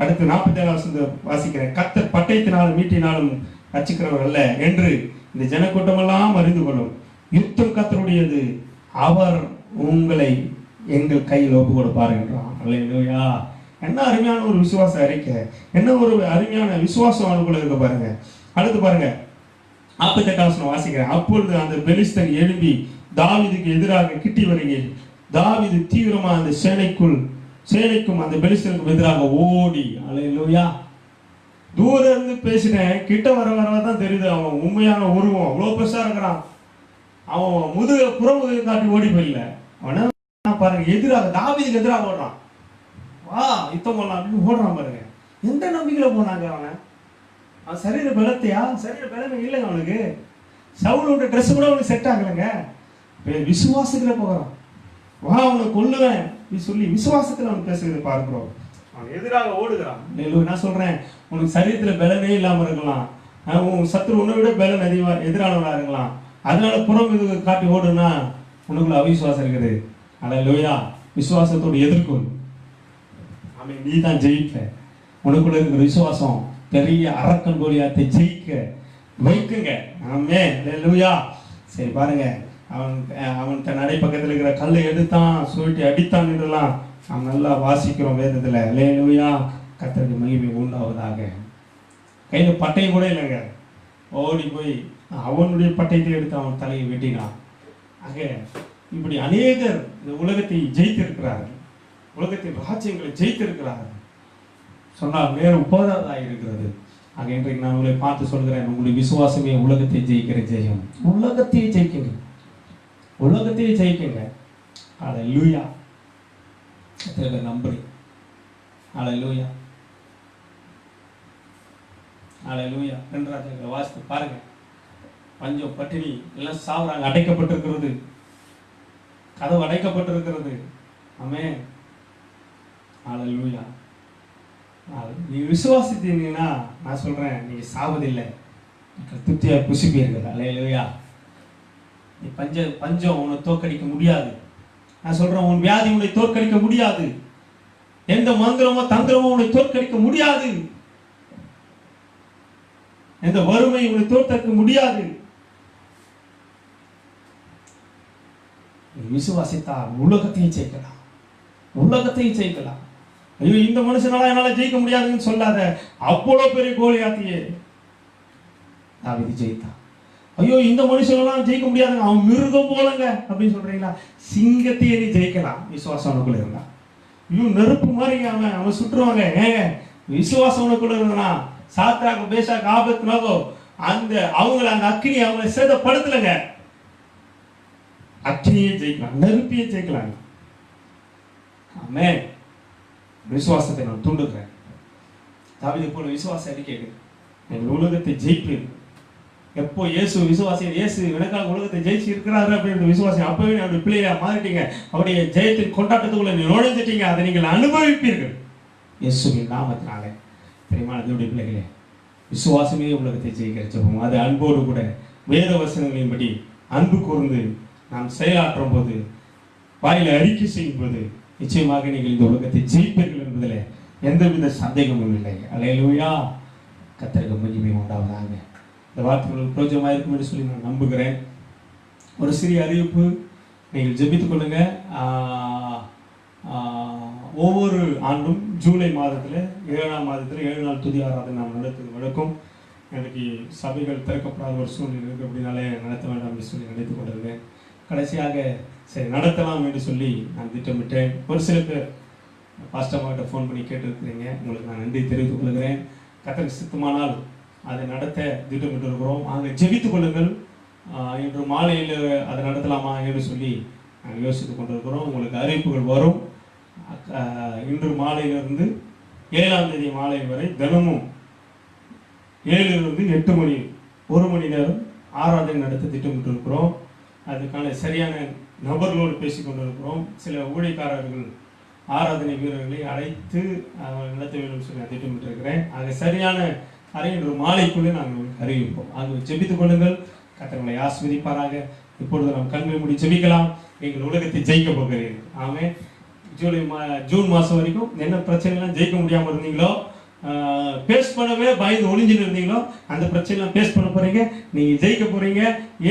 அடுத்து 47 வாசிக்கிறேன். கர்த்தர் பட்டயத்தினாலும் மீட்டினாலும் ரட்சிக்கிறவர் அல்ல என்று இந்த ஜனக்கூட்டமெல்லாம் அறிந்து கொள்ளும். யுத்தம் கர்த்தருடையது, அவர் உங்களை எங்கள் கையில் ஒப்பு கொடுப்பார் என்றான். அல்லேலூயா. என்ன அருமையான ஒரு விசுவாச அறிக்கை, என்ன ஒரு அருமையான விசுவாசம் அவனுக்குள்ள இருக்க பாருங்க. அடுத்து பாருங்க 48 வாசிக்கிறேன். அப்பொழுது அந்த பெலிஸ்தன் எழும்பி தாவீதுக்கு எதிராக கிட்டி வருகையில் தாவீது தீவிரமா அந்த சேனைக்கும் அந்த பெலிஸ்தனுக்கும் எதிராக ஓடி. அல்லேலூயா. தூரம் இருந்து பேசினேன், கிட்ட வரதான் தெரியுது அவன் உண்மையான உருவம். அவ்வளோ பெருசா இருக்கிறான். அவன் புறமுதுக காட்டி ஓடி போயிடல. அவன பாருங்க, எதிராக தாவீதுக்கு எதிராக ஓடுறான். வா யுத்தம் பண்ணலாம் அப்படின்னு ஓடுறான் பாருங்க. எந்த நம்பிக்கையில போனாங்க அவன் சரீர பலத்தையா? சரீர பலமே இல்லைங்க அவனுக்கு. சவுலோட ட்ரெஸ் கூட அவனுக்கு செட் ஆகலைங்க. விசுவாசத்துல போகிறான். வா அவனை கொல்லுவேன் சொல்லி விசுவாசத்துல அவன் பேசுறது பார்க்கிறோம். அவன் எதிராக ஓடுகிறான். நான் சொல்றேன், உனக்கு சரீரத்துல பலனே இல்லாம இருக்கலாம், உன் சத்துரு உன்னை விட பலன் அதிகமா எதிரானவனா இருக்கலாம். அதனால புறம் இது காட்டி ஓடுனா உனக்குள்ள அவிசுவாசம் இருக்குது. அல்லேலூயா. விசுவாசத்தோடு எதிர்கொள். அவன் நீ தான் ஜெயிப்ப. உனக்குள்ள இருக்கிற விசுவாசம் பெரிய அரக்கன் கோலியாத்தை ஜெயிக்க வைக்குங்க. ஆமென். அல்லேலூயா. சரி பாருங்க, அவன் தன் நடை பக்கத்தில் இருக்கிற கல்லை எடுத்தான், சுருட்டி அடித்தான் என்றெல்லாம் நாம் நல்லா வாசிக்கிறோம் வேதத்துல. அல்லேலூயா. கர்த்தருக்கு மகிமை உண்டாவதாக. கையில பட்டயம் கூட இல்லைங்க. ஓடி போய் அவனுடைய பட்டயத்தை எடுத்து அவன் தலையை வெட்டினான். ஆக இப்படி அநேகர் இந்த உலகத்தை ஜெயித்திருக்கிறார்கள், உலகத்தின் ராஜ்யங்களை ஜெயித்திருக்கிறார்கள். சொன்னால் நேரம் போதாதாக இருக்கிறது. ஆக இன்றைக்கு நான் உங்களை பார்த்து சொல்கிறேன், உங்களுடைய விசுவாசமே உலகத்தை ஜெயிக்கிற ஜெயம். உலகத்தையே ஜெயிக்குங்க, உலகத்தையே ஜெயிக்குங்க. அல்லேலூயா. எத்தனை பேர் நம்புறீங்க? அல்லேலூயா. அல்லேலூயா. 2 ராஜ்யங்களை வாசித்து பாருங்க. பஞ்சம் பட்டினி எல்லாம் சாவுறாங்க, அடைக்கப்பட்டிருக்கிறது, கதவு அடைக்கப்பட்டிருக்கிறது. ஆமென். அல்லேலூயா. நீ விசுவாசித்தீங்கன்னா நான் சொல்றேன், நீங்க சாவதில்லை, திருப்தியா புசிப்பீர்கள். அல்லேலூயா. நீ பஞ்சம் உன்னை தோற்கடிக்க முடியாது. நான் சொல்றேன், உன் வியாதி உன்னை தோற்கடிக்க முடியாது. எந்த மந்திரமோ தந்திரமோ உன்னை தோற்கடிக்க முடியாது. எந்த வறுமை உன்னை தோற்கடிக்க முடியாது. விசுவாசித்தால் உலகத்தையும் ஜெயிக்கலாம், உலகத்தையும் ஜெயிக்கலாம். ஐயோ, இந்த மனுஷனால என்னால ஜெயிக்க முடியாதுன்னு சொல்லாத. அவ்வளவு பெரிய கோலியாத்தியே தாவீது ஜெயித்தான். ஐயோ, இந்த மனுஷனெல்லாம் ஜெயிக்க முடியாதுங்க, அவன் மிருகம் போலங்க அப்படின்னு சொல்றீங்களா? சிங்கத்தையே நீ ஜெயிக்கலாம் விசுவாசம் உனக்குள்ள இருந்தா. ஐயோ, நெருப்பு மாதிரிங்க அவன் சுற்றுவாங்க. ஏங்க, விசுவாசம் உனக்குள்ள இருந்தா சாத்ராக் மேஷாக் ஆபேத்நேகோ அந்த அக்கினி அவங்களை சேதப்படுத்தலைங்க. அக்கினியே ஜெயிக்கலாம், நெருப்பியே ஜெயிக்கலாம். ஆமென். விசுவாசத்தை நான் தூண்டுகிறேன். தாவீது போல விசுவாசம் அடிக்கடி எங்கள் உலகத்தை ஜெயிப்பேன். எப்போ இயேசு விசுவாசியம், இயேசு எனக்காக உலகத்தை ஜெயிச்சு இருக்கிறாரு அப்படின்ற விசுவாசம் அப்பவே அவருடைய பிள்ளையா மாறிட்டீங்க. அவருடைய ஜெயத்தின் கொண்டாட்டத்துக்குள்ள நீ நுழைஞ்சிட்டீங்க. அதை நீங்கள் அனுபவிப்பீர்கள் இயேசுவின் நாமத்தினாலே. தெரியுமா அதனுடைய பிள்ளைகளே, விசுவாசமே உலகத்தை ஜெயிக்கிற ஜெபம். அது அன்போடு கூட வேத வசனங்களின்படி அன்பு கூர்ந்து நாம் செயலாற்றும் போது, வாயில அறிக்கை செய்யும் போது நிச்சயமாக நீங்கள் இந்த உலகத்தை ஜெயிப்பீர்கள் என்பதில் எந்தவித சந்தேகமும் இல்லை. அல்லேலூயா. கர்த்தருக்கு மகிமை உண்டாவதாக. இந்த வார்த்தைகள் பிரயோஜனமாக இருக்கும் என்று சொல்லி நான் நம்புகிறேன். ஒரு சிறிய அறிவிப்பு, நீங்கள் ஜெபித்துக் கொள்ளுங்க. ஒவ்வொரு ஆண்டும் ஜூலை மாதத்தில் 7ஆம் மாதத்தில் 7 நாள் துதி ஆராதனை நாம் நடத்துவது வழக்கம். எனக்கு சபைகள் திறக்கப்படாத ஒரு சூழ்நிலை இருக்குது, அப்படின்னாலே நடத்த வேண்டாம் என்று சொல்லி நினைத்து கொண்டிருந்தேன். கடைசியாக சரி நடத்தலாம் என்று சொல்லி நான் திட்டமிட்டேன். ஒரு சில பேர் பாஸ்டர்மார்கிட்ட ஃபோன் பண்ணி கேட்டிருக்கிறீங்க, உங்களுக்கு நான் நன்றி தெரிவித்துக் கொள்கிறேன். கர்த்தருக்கு சித்தமானால் அதை நடத்த திட்டமிட்டு இருக்கிறோம். அங்கே ஜெபித்துக் கொள்ளுங்கள். இன்று மாலையில் அதை நடத்தலாமா என்று சொல்லி நாங்கள் யோசித்துக் கொண்டிருக்கிறோம். உங்களுக்கு அறிவிப்புகள் வரும். இன்று மாலையிலிருந்து 7ஆம் தேதி மாலை வரை தினமும் 7லிருந்து 8 மணி 1 மணி நேரம் ஆராதனை நடத்த திட்டமிட்டு இருக்கிறோம். அதுக்கான சரியான நபர்களோடு பேசி கொண்டிருக்கிறோம். சில ஊழியக்காரர்கள் ஆராதனை வீரர்களை அழைத்து நடத்த வேண்டும் சொல்லி நான் திட்டமிட்டிருக்கிறேன். ஆக சரியான இன்று மாலைக்குள்ளே நாங்கள் அறிவிப்போம். ஆக ஜெபித்துக் கொள்ளுங்கள். கர்த்தர்களை ஆசீர்வதிப்பாராக. இப்பொழுது நாம் கண்களை மூடி ஜெபிக்கலாம். நீங்கள் உலகத்தை ஜெயிக்க போகிறீர்கள். ஆமென். ஜூன் மாதம் வரைக்கும் என்ன பிரச்சனைலாம் ஜெயிக்க முடியாமல் இருந்தீங்களோ, பேஸ் பண்ணவே பயந்து ஒளிஞ்சுன்னு இருந்தீங்களோ, அந்த பிரச்சனைலாம் பேஸ் பண்ண போறீங்க. நீங்க ஜெயிக்க போறீங்க.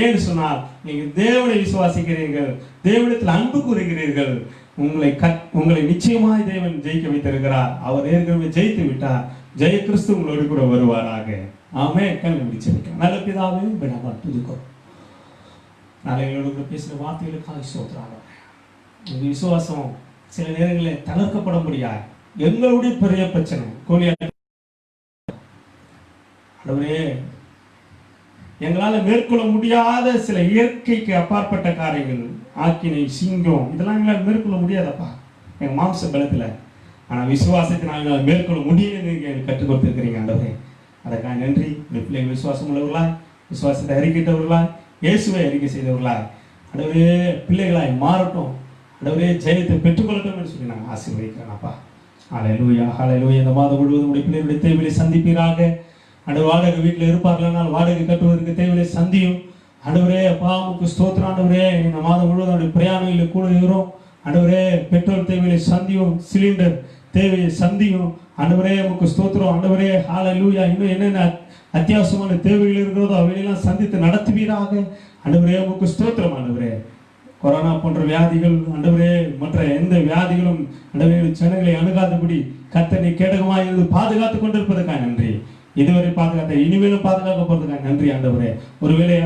ஏன்னு சொன்னால் நீங்கள் தேவனை விசுவாசிக்கிறீர்கள், தேவனிடத்தில் அன்பு கூறுகிறீர்கள். உங்களை நிச்சயமாய் தேவன் ஜெயிக்க வைத்திருக்கிறார். அவர் ஏற்கனவே ஜெயித்து விட்டார். ஜெய கிறிஸ்து உங்களோடு கூட வருவாராக. ஆமென். கண்ணை முடிச்சு வைக்கலாம். நல்ல பிதாவே, துதிக்கிறோம். நாளைகளோடு கூட பேசுகிற வார்த்தைகளுக்காக ஸ்தோத்திரம். இந்த விசுவாசம் சில நேரங்களில் தளர்க்கப்பட முடியாது. எங்களுடைய பெரிய பிரச்சனை எங்களால் மேற்கொள்ள முடியாத சில இயற்கைக்கு அப்பாற்பட்ட காரியங்கள், ஆக்கினை, சிங்கம், இதெல்லாம் எங்களால் மேற்கொள்ள முடியாதப்பா எங்கள் மாம்ச பலத்தில். ஆனால் விசுவாசத்தினால் எங்களால் மேற்கொள்ள முடியும்னு எனக்கு கற்றுக் கொடுத்துருக்கிறீங்க ஆண்டவரே. அதற்காக நன்றி. இந்த பிள்ளைகள் விசுவாசம் உள்ளவர்களாய், விசுவாசத்தை அறிக்கிட்டவர்களாய், இயேசுவை அறிக்கை செய்தவர்களாய் ஆண்டவரே பிள்ளைகளாய் மாறட்டும். ஆண்டவரே ஜெயத்தை பெற்றுக்கொள்ளட்டும் என்று சொல்லி நாங்கள் ஆசீர்வதிக்கிறேன்ப்பா. ஹல்லேலூயா, ஹல்லேலூயா. இந்த மாதம் முழுவதும் உடைய பிள்ளைகளுடைய தேவையை சந்திப்பீராக. ஆண்டவர் வாடகை வீட்டில் இருப்பார்களானால் வாடகை கட்டுவதற்கு தேவையை சந்தியும். ஆண்டவரே அப்பா உமக்கு ஸ்தோத்திரம். ஆண்டவரே இந்த மாதம் முழுவதும் அவருடைய பிரயாணங்களில் கூட இருக்கிறோம். ஆண்டவரே பெட்ரோல் தேவையை சந்தியும், சிலிண்டர் தேவையை சந்தியும். ஆண்டவரே உமக்கு ஸ்தோத்திரம். ஆண்டவரே ஹல்லேலூயா. இன்னும் என்னென்ன அத்தியாவசியமான தேவைகள் இருக்கிறதோ அவையெல்லாம் சந்தித்து நடத்துவீராக. ஆண்டவரே உமக்கு ஸ்தோத்திரம். ஆண்டவரே கொரோனா போன்ற வியாதிகள், ஆண்டவரே மற்ற எந்த வியாதிகளும் ஆண்டவரே ஜனங்களை அணுகாதபடி கர்த்தனை கேடகமாக இருந்து பாதுகாத்துக் கொண்டிருப்பதற்காக நன்றி. இதுவரை பாதுகாத்த, இனிமேலும் பாதுகாக்க போறதுக்காக நன்றி ஆண்டவரே. ஒருவேளை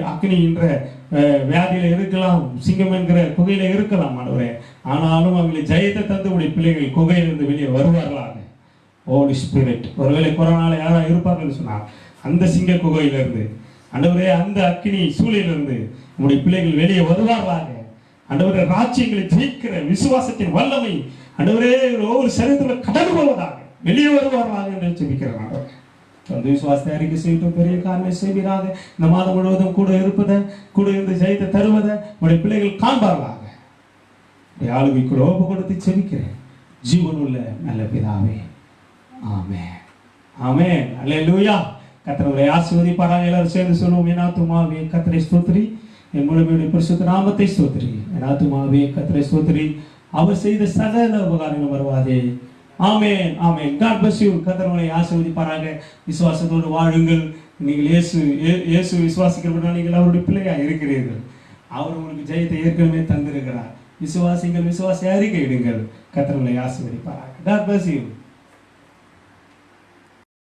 அக்கினி என்ற வியாதியில இருக்கலாம், சிங்கம் என்கிற குகையில இருக்கலாம் ஆண்டவரே. ஆனாலும் அவங்களை ஜெயத்தை தந்து உடைய பிள்ளைகள் குகையிலிருந்து வெளியே வருவார்களாக. ஹோலி ஸ்பிரிட், ஒருவேளை கொரோனால யாராவது இருப்பார்கள் சொன்னால் அந்த சிங்க குகையிலிருந்து ஆண்டவரே, அந்த அக்கினி சூழலிலிருந்து உங்களுடைய பிள்ளைகள் வெளியே வருவார்களாக. ஆண்டவரே ராஜ்யங்களை ஜெயிக்கிற விசுவாசத்தின் வல்லமை ஆண்டவரே ஒவ்வொரு சரீரத்தில் கடந்து போவதாக வெளியே வருவார்களாக என்று ஜெபிக்கிறேன் ஆண்டவரே. அந்த விசுவாசத்தை அறிக்கை செய்யட்டும். பெரிய காரணம் செய்வீராக. இந்த மாதம் முழுவதும் கூட இருப்பதை, கூட இருந்து ஜெயத்தை தருவதை உங்களுடைய பிள்ளைகள் காண்பார்களாக. ஆளுகைக்குள்ள ஒப்பு கொடுத்து ஜெபிக்கிறேன் ஜீவனுள்ள நல்ல பிதாவே. ஆமென், ஆமென், அல்லேலூயா. கர்த்தரை ஆசீர்வதிப்பாராக. எல்லாரும் சேர்ந்து சொல்லுவோம். என் ஆத்துமாவே கர்த்தரை ஸ்தோத்திரி, என் முழுமையுடைய பரிசுத்த நாமத்தை ஸ்தோத்திரி. என் ஆத்துமாவே கர்த்தரை ஸ்தோத்திரி. அவர் செய்த சகல உபகாரங்கள் வருவாதே. ஆமென், ஆமென். God bless you. கர்த்தர் உங்களை ஆசீர்வதிப்பாராக. விசுவாசத்தோடு வாழுங்கள். நீங்கள் இயேசு விசுவாசிக்கிறபடினால் நீங்கள் அவருடைய பிள்ளையாக இருக்கிறீர்கள். அவர் உங்களுக்கு ஜெயத்தை ஏற்கனவே தந்திருக்கிறார். விசுவாசிங்கள், விசுவாசி அறிக்கையிடுங்கள். கர்த்தர் உங்களை ஆசீர்வதிப்பாராக. God bless you.